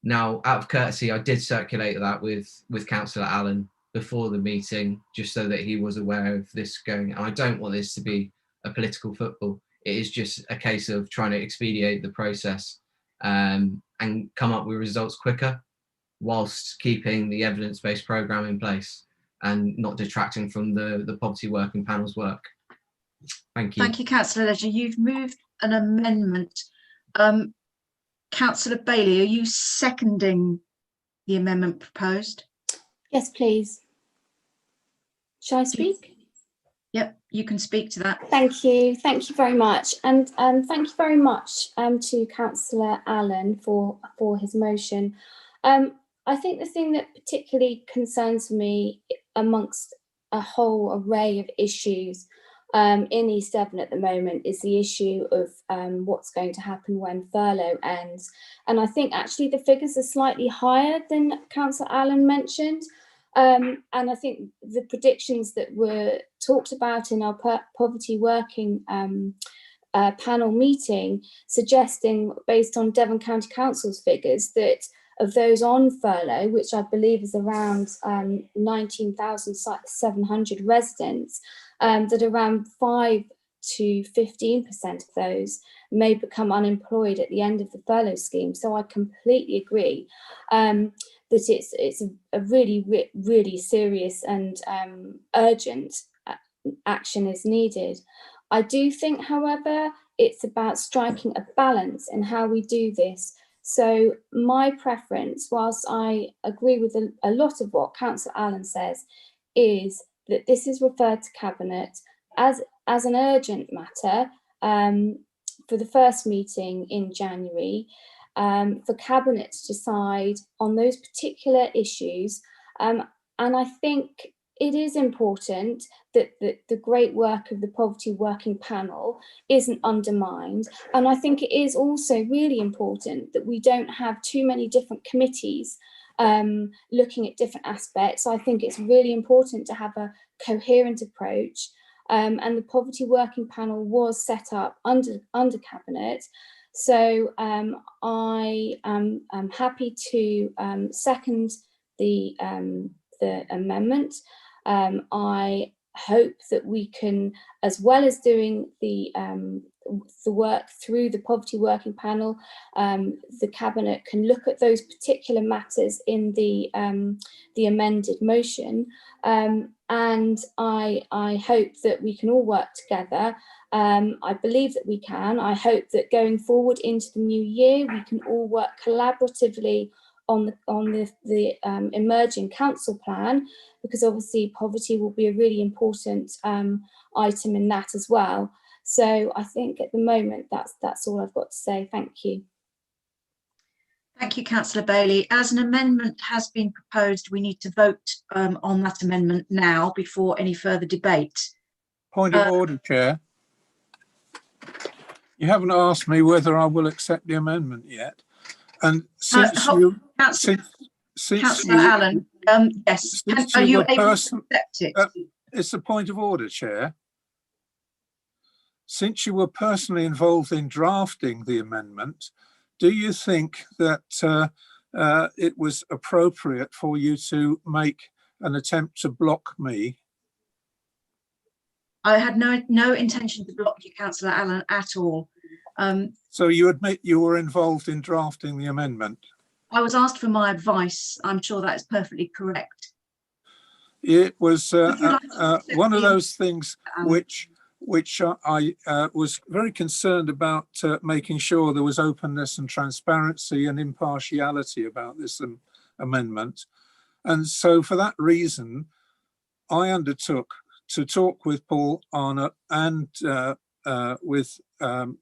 [SPEAKER 6] Now, out of courtesy, I did circulate that with Councillor Allen before the meeting, just so that he was aware of this going. And I don't want this to be a political football. It is just a case of trying to expedite the process and come up with results quicker, whilst keeping the evidence-based programme in place and not detracting from the Poverty Working Panel's work. Thank you.
[SPEAKER 2] Thank you, Councillor Ledger. You've moved an amendment. Councillor Bailey, are you seconding the amendment proposed?
[SPEAKER 8] Yes, please. Shall I speak?
[SPEAKER 2] Yep, you can speak to that.
[SPEAKER 8] Thank you. Thank you very much. And thank you very much to Councillor Allen for his motion. I think the thing that particularly concerns me amongst a whole array of issues in East Devon at the moment is the issue of what's going to happen when furlough ends. And I think actually the figures are slightly higher than Councillor Allen mentioned. And I think the predictions that were talked about in our poverty working panel meeting, suggesting based on Devon County Council's figures that of those on furlough, which I believe is around 19,700 residents, that around 5 to 15% of those may become unemployed at the end of the furlough scheme. So I completely agree that it's a really serious and urgent action is needed. I do think, however, it's about striking a balance in how we do this. So my preference, whilst I agree with a lot of what Councillor Allen says, is that this is referred to Cabinet as an urgent matter for the first meeting in January, for Cabinet to decide on those particular issues. And I think it is important that the great work of the Poverty Working Panel isn't undermined. And I think it is also really important that we don't have too many different committees looking at different aspects. I think it's really important to have a coherent approach. And the Poverty Working Panel was set up under Cabinet. So I am happy to second the amendment. I hope that we can, as well as doing the work through the Poverty Working Panel, the Cabinet can look at those particular matters in the amended motion. And I hope that we can all work together. I believe that we can. I hope that going forward into the new year, we can all work collaboratively on the emerging council plan, because obviously poverty will be a really important item in that as well. So I think at the moment that's all I've got to say. Thank you.
[SPEAKER 2] Thank you, Councillor Bailey. As an amendment has been proposed, we need to vote on that amendment now before any further debate.
[SPEAKER 3] Point of order, Chair. You haven't asked me whether I will accept the amendment yet. And since
[SPEAKER 2] Councillor Allen, yes, are you able to accept it?
[SPEAKER 3] It's a point of order, Chair. Since you were personally involved in drafting the amendment, do you think that it was appropriate for you to make an attempt to block me?
[SPEAKER 2] I had no intention to block you, Councillor Allen, at all.
[SPEAKER 3] So you admit you were involved in drafting the amendment?
[SPEAKER 2] I was asked for my advice. I'm sure that is perfectly correct.
[SPEAKER 3] It was one of those things which I was very concerned about, making sure there was openness and transparency and impartiality about this amendment. And so for that reason, I undertook to talk with Paul Arnott and with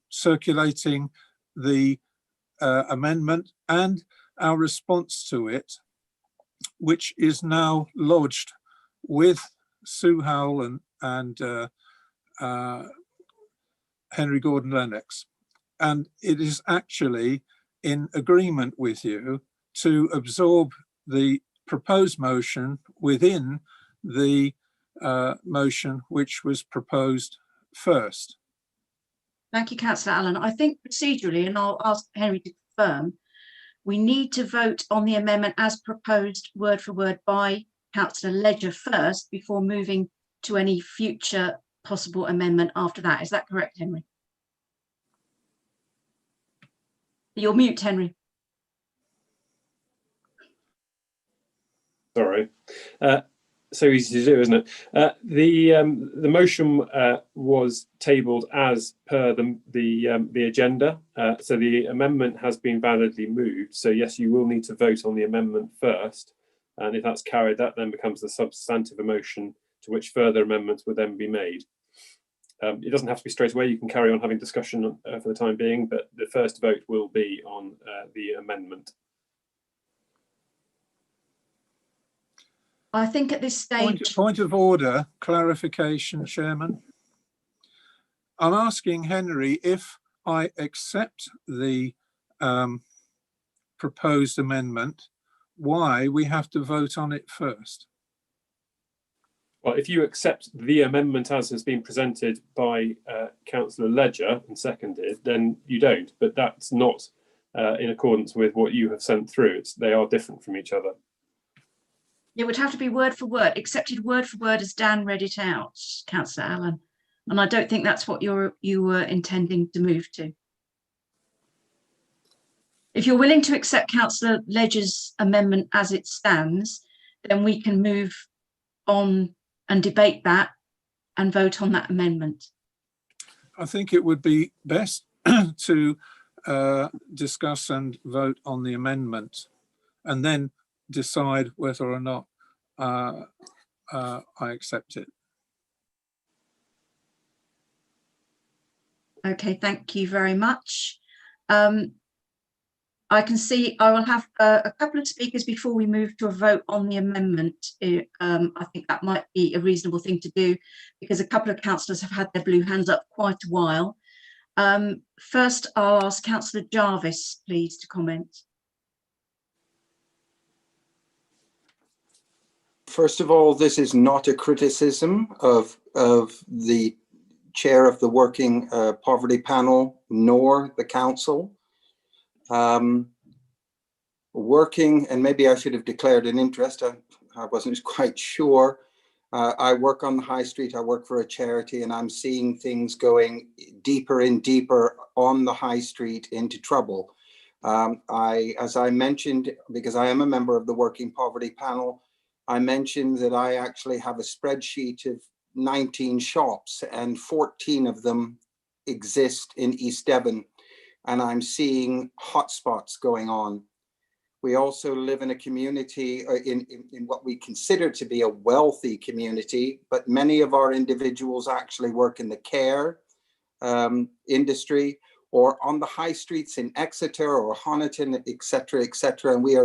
[SPEAKER 3] circulating the amendment and our response to it, which is now lodged with Sue Howell and Henry Gordon Lennox. And it is actually in agreement with you to absorb the proposed motion within the motion which was proposed first.
[SPEAKER 2] Thank you, Councillor Allen. I think procedurally, and I'll ask Henry to confirm, we need to vote on the amendment as proposed word for word by Councillor Ledger first before moving to any future possible amendment after that. Is that correct, Henry? You're mute, Henry.
[SPEAKER 12] Sorry. So easy to do, isn't it? The motion was tabled as per the agenda. So the amendment has been validly moved. So yes, you will need to vote on the amendment first. And if that's carried, that then becomes the substantive motion to which further amendments would then be made. It doesn't have to be straight away. You can carry on having discussion for the time being, but the first vote will be on the amendment.
[SPEAKER 2] I think at this stage...
[SPEAKER 3] Point of order, clarification, Chairman. I'm asking Henry if I accept the proposed amendment, why we have to vote on it first.
[SPEAKER 12] Well, if you accept the amendment as has been presented by Councillor Ledger and seconded, then you don't. But that's not in accordance with what you have sent through. They are different from each other.
[SPEAKER 2] It would have to be word for word, accepted word for word as Dan read it out, Councillor Allen. And I don't think that's what you were intending to move to. If you're willing to accept Councillor Ledger's amendment as it stands, then we can move on and debate that and vote on that amendment.
[SPEAKER 3] I think it would be best to discuss and vote on the amendment and then decide whether or not I accept it.
[SPEAKER 2] Okay, thank you very much. I can see I will have a couple of speakers before we move to a vote on the amendment. I think that might be a reasonable thing to do because a couple of councillors have had their blue hands up quite a while. First, I'll ask Councillor Jarvis, please, to comment.
[SPEAKER 14] First of all, this is not a criticism of the chair of the Working Poverty Panel, nor the council. Working, and maybe I should have declared an interest, I wasn't quite sure. I work on the high street, I work for a charity, and I'm seeing things going deeper and deeper on the high street into trouble. As I mentioned, because I am a member of the Working Poverty Panel, I mentioned that I actually have a spreadsheet of 19 shops and 14 of them exist in East Devon, and I'm seeing hotspots going on. We also live in a community, in what we consider to be a wealthy community, but many of our individuals actually work in the care industry or on the high streets in Exeter or Honiton, et cetera, and we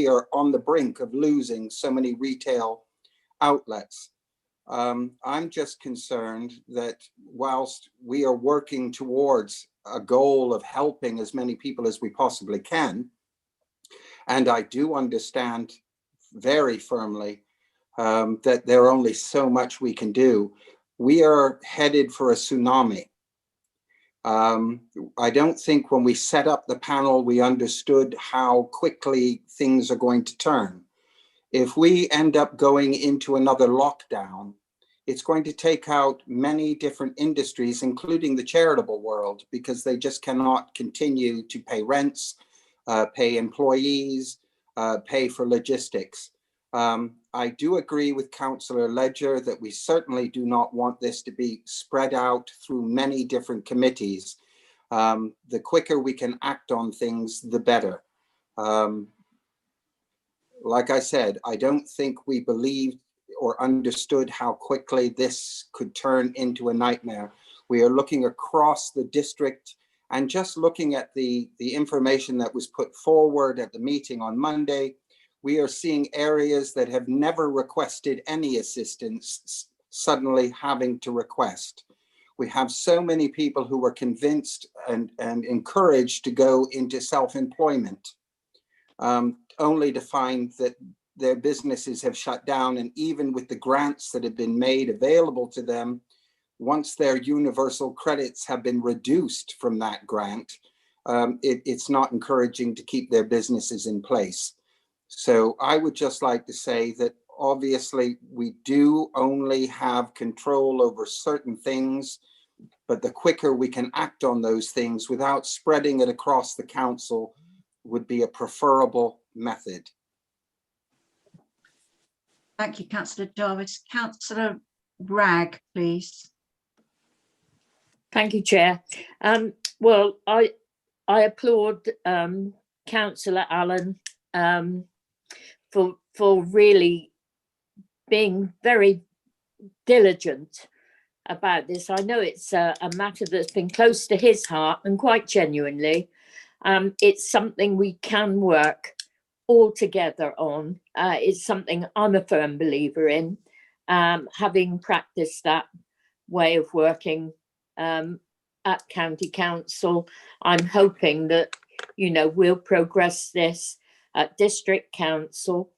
[SPEAKER 14] are on the brink of losing so many retail outlets. I'm just concerned that whilst we are working towards a goal of helping as many people as we possibly can, and I do understand very firmly that there are only so much we can do, we are headed for a tsunami. I don't think when we set up the panel, we understood how quickly things are going to turn. If we end up going into another lockdown, it's going to take out many different industries, including the charitable world, because they just cannot continue to pay rents, pay employees, pay for logistics. I do agree with Councillor Ledger that we certainly do not want this to be spread out through many different committees. The quicker we can act on things, the better. Like I said, I don't think we believed or understood how quickly this could turn into a nightmare. We are looking across the district And just looking at the information that was put forward at the meeting on Monday, we are seeing areas that have never requested any assistance suddenly having to request. We have so many people who were convinced and encouraged to go into self-employment, only to find that their businesses have shut down. And even with the grants that have been made available to them, once their universal credits have been reduced from that grant, it's not encouraging to keep their businesses in place. So I would just like to say that obviously we do only have control over certain things, but the quicker we can act on those things without spreading it across the council would be a preferable method.
[SPEAKER 2] Thank you, Councillor Jarvis. Councillor Bragg, please.
[SPEAKER 9] Thank you, Chair. Well, I applaud Councillor Allen for really being very diligent about this. I know it's a matter that's been close to his heart, and quite genuinely, it's something we can work all together on. It's something I'm a firm believer in, having practiced that way of working at County Council. I'm hoping that, you know, we'll progress this at District Council.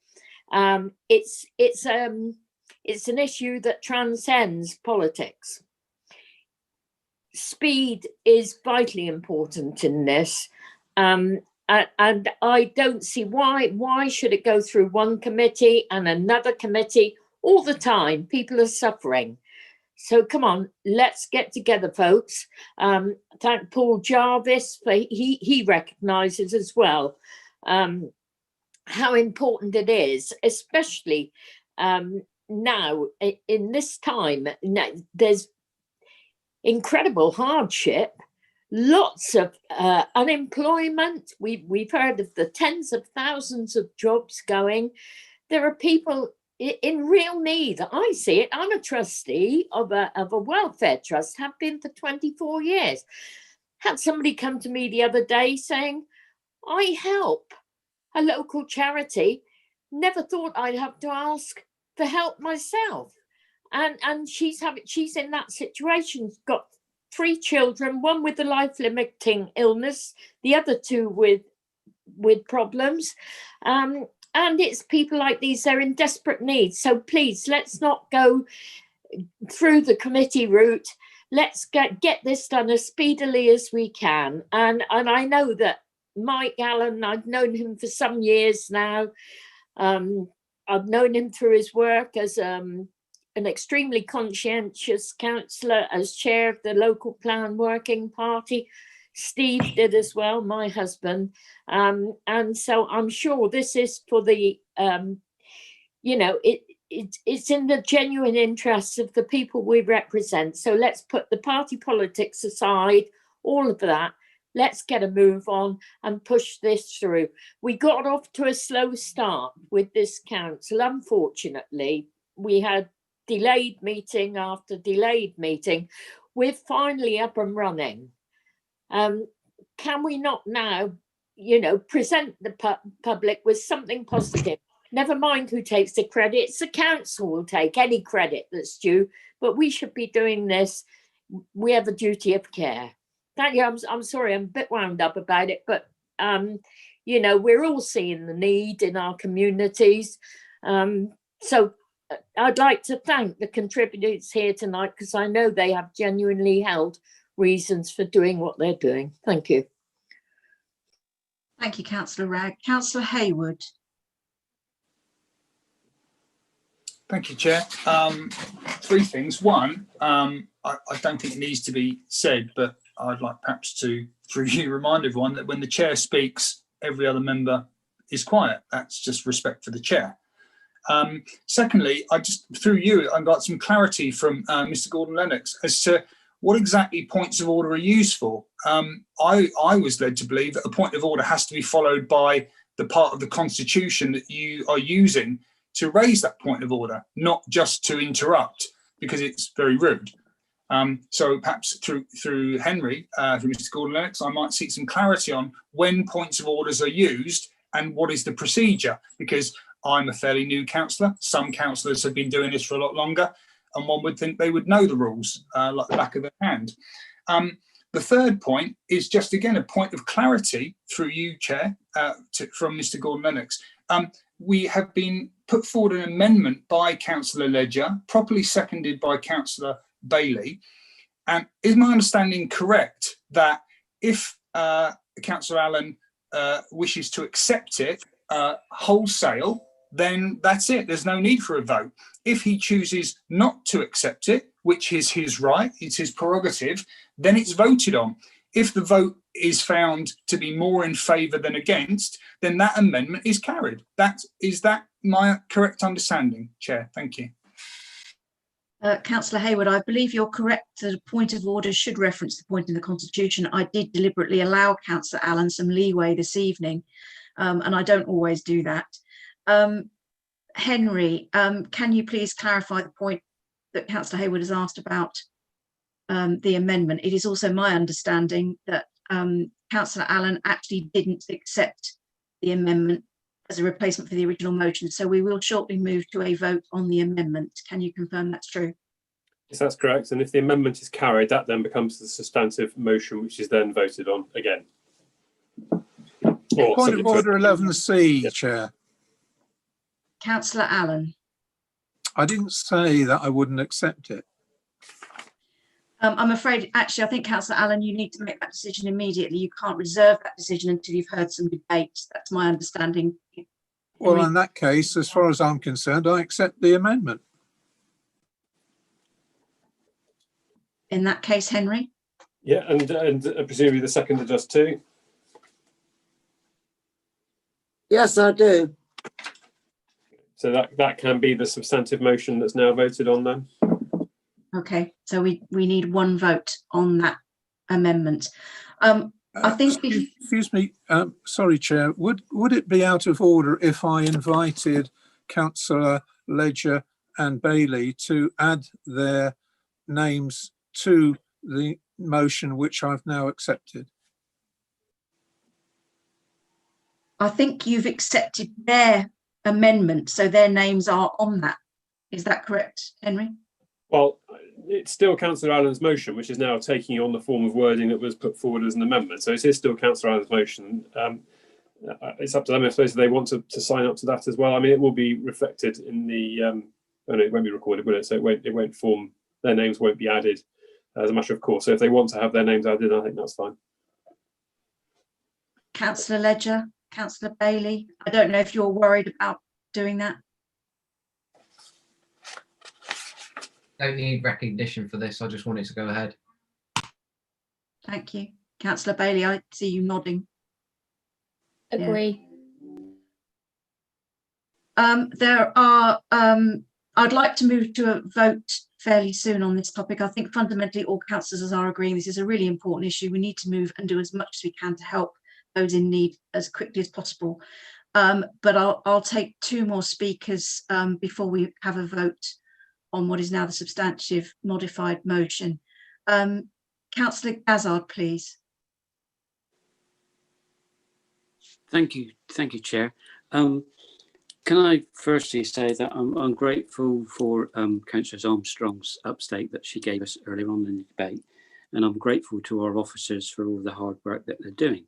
[SPEAKER 9] It's an issue that transcends politics. Speed is vitally important in this, and I don't see why should it go through one committee and another committee all the time. People are suffering. So come on, let's get together, folks. Thank Paul Jarvis for he recognises as well how important it is, especially now in this time. There's incredible hardship, lots of unemployment. We've heard of the tens of thousands of jobs going. There are people in real need. I see it. I'm a trustee of a welfare trust, have been for 24 years. Had somebody come to me the other day saying, I help a local charity, never thought I'd have to ask for help myself. And she's in that situation, got 3 children, one with a life-limiting illness, the other 2 with problems. And it's people like these, they're in desperate need. So please, let's not go through the committee route. Let's get this done as speedily as we can. And I know that Mike Allen, I've known him for some years now. I've known him through his work as an extremely conscientious councillor, as chair of the local plan working party. Steve did as well, my husband. And so I'm sure this is for the, you know, it's in the genuine interests of the people we represent. So let's put the party politics aside, all of that. Let's get a move on and push this through. We got off to a slow start with this council. Unfortunately, we had delayed meeting after delayed meeting. We're finally up and running. Can we not now, you know, present the public with something positive? Never mind who takes the credit. It's the council will take any credit that's due, but we should be doing this. We have a duty of care. Thank you. I'm sorry, I'm a bit wound up about it, but you know, we're all seeing the need in our communities. So I'd like to thank the contributors here tonight, because I know they have genuinely held reasons for doing what they're doing. Thank you.
[SPEAKER 2] Thank you, Councillor Ragg. Councillor Hayward.
[SPEAKER 10] Thank you, Chair. 3 things. One, I don't think it needs to be said, but I'd like perhaps to, through you, remind everyone that when the chair speaks, every other member is quiet. That's just respect for the chair. Secondly, through you, I got some clarity from Mr. Gordon Lennox as to what exactly points of order are used for. I was led to believe that a point of order has to be followed by the part of the Constitution that you are using to raise that point of order, not just to interrupt, because it's very rude. So perhaps through Henry, through Mr. Gordon-Lennox, I might seek some clarity on when points of orders are used and what is the procedure, because I'm a fairly new councillor. Some councillors have been doing this for a lot longer, and one would think they would know the rules like the back of their hand. The third point is just, again, a point of clarity through you, Chair, from Mr. Gordon-Lennox. We have been put forward an amendment by Councillor Ledger, properly seconded by Councillor Bailey. And is my understanding correct that if Councillor Allen wishes to accept it wholesale, then that's it, there's no need for a vote. If he chooses not to accept it, which is his right, it's his prerogative, then it's voted on. If the vote is found to be more in favour than against, then that amendment is carried. Is that my correct understanding, Chair? Thank you.
[SPEAKER 2] Councillor Hayward, I believe you're correct that a point of order should reference the point in the Constitution. I did deliberately allow Councillor Allen some leeway this evening, and I don't always do that. Henry, can you please clarify the point that Councillor Hayward has asked about the amendment? It is also my understanding that Councillor Allen actually didn't accept the amendment as a replacement for the original motion. So we will shortly move to a vote on the amendment. Can you confirm that's true?
[SPEAKER 12] Yes, that's correct. And if the amendment is carried, that then becomes the substantive motion, which is then voted on again.
[SPEAKER 3] Point of order 11C, yeah. Chair.
[SPEAKER 2] Councillor Allen.
[SPEAKER 3] I didn't say that I wouldn't accept it.
[SPEAKER 2] I'm afraid, actually, I think, Councillor Allen, you need to make that decision immediately. You can't reserve that decision until you've heard some debate. That's my understanding.
[SPEAKER 3] Well, in that case, as far as I'm concerned, I accept the amendment.
[SPEAKER 2] In that case, Henry?
[SPEAKER 12] Yeah, and presumably the seconder does too.
[SPEAKER 5] Yes, I do.
[SPEAKER 12] So that can be the substantive motion that's now voted on then.
[SPEAKER 2] Okay, so we need one vote on that amendment. I think.
[SPEAKER 3] Excuse me, sorry, Chair. Would it be out of order if I invited Councillor Ledger and Bailey to add their names to the motion which I've now accepted?
[SPEAKER 2] I think you've accepted their amendment, so their names are on that. Is that correct, Henry?
[SPEAKER 12] Well, it's still Councillor Allen's motion, which is now taking on the form of wording that was put forward as an amendment. So it is still Councillor Allen's motion. It's up to them, I suppose, if they want to sign up to that as well. I mean, it will be reflected in the. Oh no, it won't be recorded, will it? So it won't form. Their names won't be added as a matter of course. So if they want to have their names added, I think that's fine.
[SPEAKER 2] Councillor Ledger, Councillor Bailey. I don't know if you're worried about doing that.
[SPEAKER 6] Don't need recognition for this. I just wanted to go ahead.
[SPEAKER 2] Thank you. Councillor Bailey, I see you nodding.
[SPEAKER 8] Agree.
[SPEAKER 2] Yeah. I'd like to move to a vote fairly soon on this topic. I think fundamentally all councillors are agreeing this is a really important issue. We need to move and do as much as we can to help those in need as quickly as possible. But I'll take two more speakers before we have a vote on what is now the substantive modified motion. Councillor Gazzard, please.
[SPEAKER 16] Thank you, Chair. Can I firstly say that I'm grateful for Councillor Armstrong's update that she gave us earlier on in the debate, and I'm grateful to our officers for all the hard work that they're doing.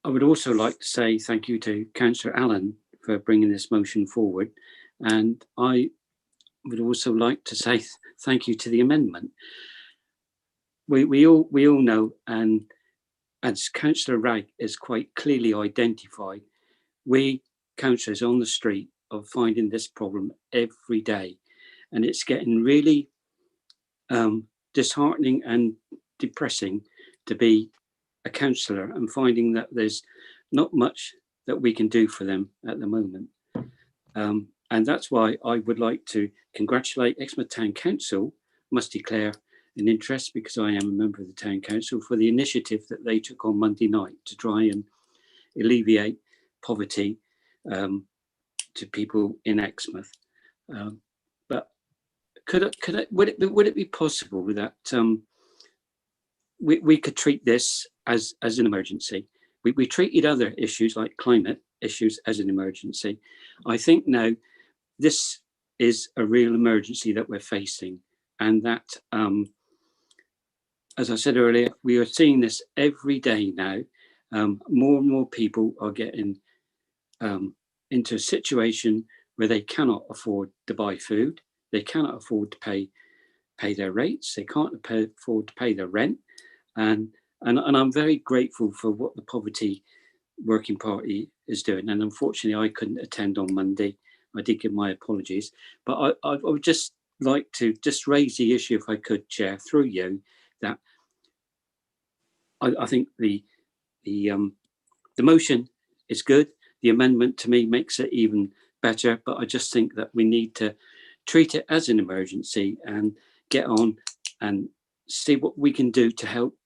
[SPEAKER 16] I would also like to say thank you to Councillor Allen for bringing this motion forward, and I would also like to say thank you to the amendment. We all know, and as Councillor Wragg is quite clearly identified, we councillors on the street are finding this problem every day, and it's getting really disheartening and depressing to be a councillor and finding that there's not much that we can do for them at the moment. And that's why I would like to congratulate Exmouth Town Council, must declare an interest because I am a member of the Town Council, for the initiative that they took on Monday night to try and alleviate poverty to people in Exmouth. But would it be possible that we could treat this as an emergency? We treated other issues like climate issues as an emergency. I think now this is a real emergency that we're facing, and that, as I said earlier, we are seeing this every day now. More and more people are getting into a situation where they cannot afford to buy food, they cannot afford to pay their rates, they can't afford to pay their rent, and I'm very grateful for what the Poverty Working Party is doing. And unfortunately, I couldn't attend on Monday. I did give my apologies, but I would just like to just raise the issue, if I could, Chair, through you, that I think the motion is good. The amendment to me makes it even better, but I just think that we need to treat it as an emergency and get on and see what we can do to help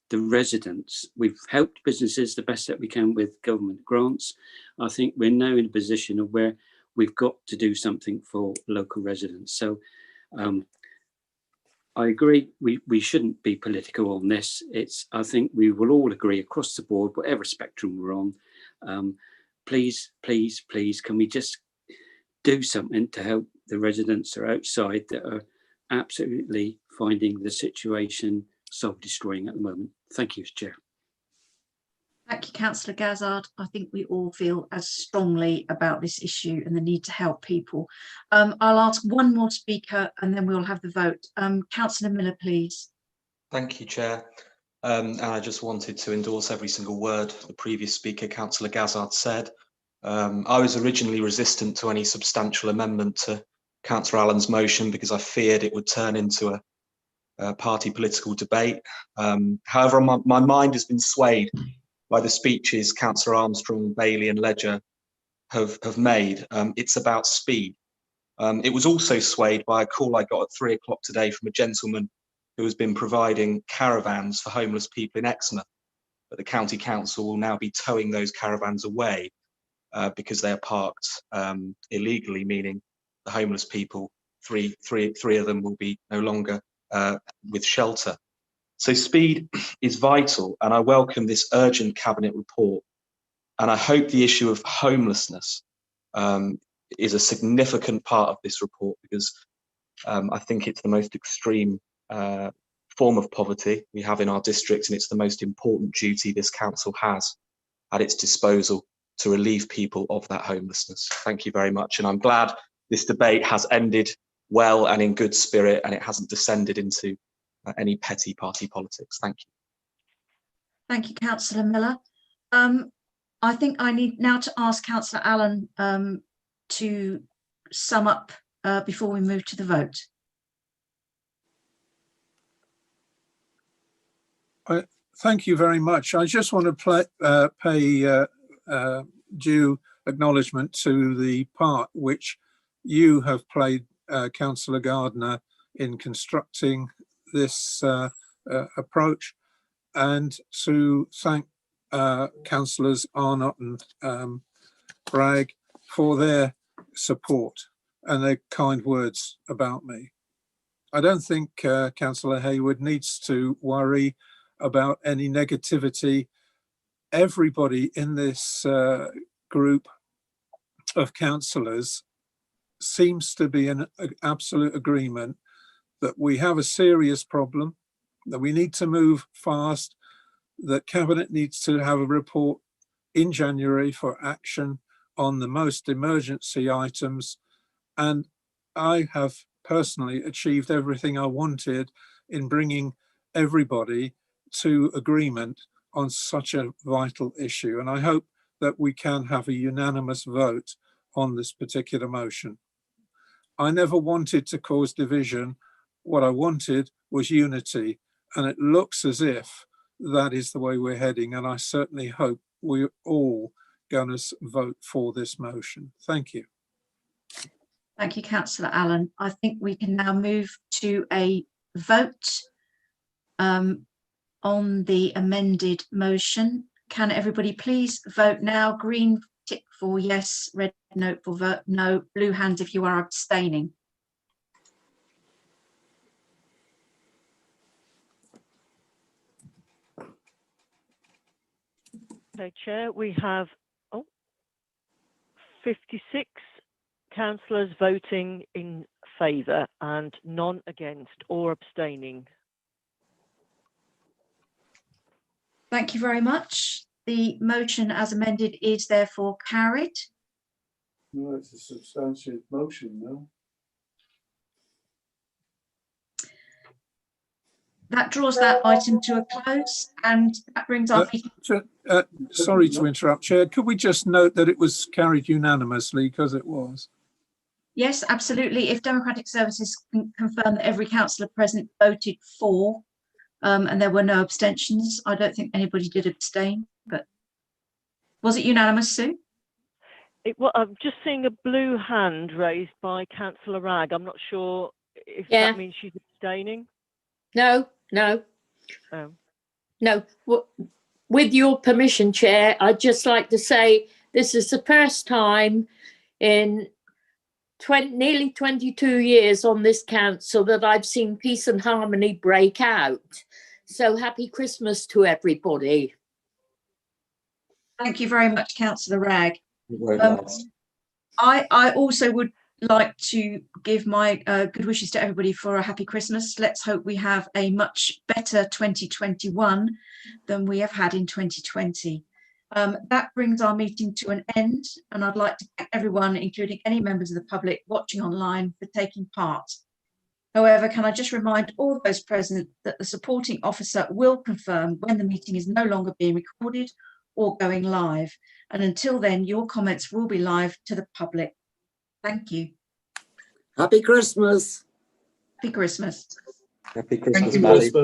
[SPEAKER 16] the residents. We've helped businesses the best that we can with government grants. I think we're now in a position of where we've got to do something for local residents. So I agree, we shouldn't be political on this. I think we will all agree across the board, whatever spectrum we're on. Please, please, please, can we just do something to help the residents that are outside that are absolutely finding the situation soul-destroying at the moment. Thank you, Chair.
[SPEAKER 2] Thank you, Councillor Gazzard. I think we all feel as strongly about this issue and the need to help people. I'll ask one more speaker and then we'll have the vote. Councillor Miller, please.
[SPEAKER 13] Thank you, Chair. And I just wanted to endorse every single word the previous speaker, Councillor Gazzard, said. I was originally resistant to any substantial amendment to Councillor Allen's motion because I feared it would turn into a party political debate. However, my mind has been swayed by the speeches Councillor Armstrong, Bailey and Ledger have made. It's about speed. It was also swayed by a call I got at 3 o'clock today from a gentleman who has been providing caravans for homeless people in Exmouth, but the County Council will now be towing those caravans away because they are parked illegally, meaning the homeless people, three of them will be no longer with shelter. So speed is vital, and I welcome this urgent Cabinet report. And I hope the issue of homelessness is a significant part of this report, because I think it's the most extreme form of poverty we have in our district, and it's the most important duty this council has at its disposal to relieve people of that homelessness. Thank you very much, and I'm glad this debate has ended well and in good spirit, and it hasn't descended into any petty party politics. Thank you.
[SPEAKER 2] Thank you, Councillor Miller. I think I need now to ask Councillor Allen to sum up before we move to the vote.
[SPEAKER 3] Thank you very much. I just want to pay due acknowledgement to the part which you have played, Councillor Gardner, in constructing this approach, and to thank Councillors Arnott and Bragg for their support and their kind words about me. I don't think Councillor Hayward needs to worry about any negativity. Everybody in this group of councillors seems to be in absolute agreement that we have a serious problem, that we need to move fast, that Cabinet needs to have a report in January for action on the most emergency items. And I have personally achieved everything I wanted in bringing everybody to agreement on such a vital issue. And I hope that we can have a unanimous vote on this particular motion. I never wanted to cause division. What I wanted was unity, and it looks as if that is the way we're heading, and I certainly hope we're all going to vote for this motion. Thank you.
[SPEAKER 2] Thank you, Councillor Allen. I think we can now move to a vote on the amended motion. Can everybody please vote now? Green tick for yes, red note for vote no, blue hand if you are abstaining.
[SPEAKER 1] Okay, Chair, we have 56 councillors voting in favour and none against or abstaining.
[SPEAKER 2] Thank you very much. The motion as amended is therefore carried.
[SPEAKER 3] No, it's a substantial motion now.
[SPEAKER 2] That draws that item to a close, and that brings our meeting.
[SPEAKER 3] Sorry to interrupt, Chair. Could we just note that it was carried unanimously, because it was?
[SPEAKER 2] Yes, absolutely. If Democratic Services can confirm that every councillor present voted for, and there were no abstentions, I don't think anybody did abstain, but was it unanimous, Sue?
[SPEAKER 1] I'm just seeing a blue hand raised by Councillor Ragg. I'm not sure if
[SPEAKER 9] Yeah.
[SPEAKER 1] that means she's abstaining.
[SPEAKER 9] No.
[SPEAKER 1] Oh.
[SPEAKER 9] No. With your permission, Chair, I'd just like to say this is the first time in nearly 22 years on this council that I've seen peace and harmony break out. So happy Christmas to everybody.
[SPEAKER 2] Thank you very much, Councillor Ragg.
[SPEAKER 13] Very nice.
[SPEAKER 2] I also would like to give my good wishes to everybody for a happy Christmas. Let's hope we have a much better 2021 than we have had in 2020. That brings our meeting to an end, and I'd like to thank everyone, including any members of the public watching online, for taking part. However, can I just remind all those present that the supporting officer will confirm when the meeting is no longer being recorded or going live. And until then, your comments will be live to the public. Thank you.
[SPEAKER 5] Happy Christmas.
[SPEAKER 2] Happy Christmas.
[SPEAKER 13] Happy Christmas,
[SPEAKER 10] you.
[SPEAKER 13] Maddie.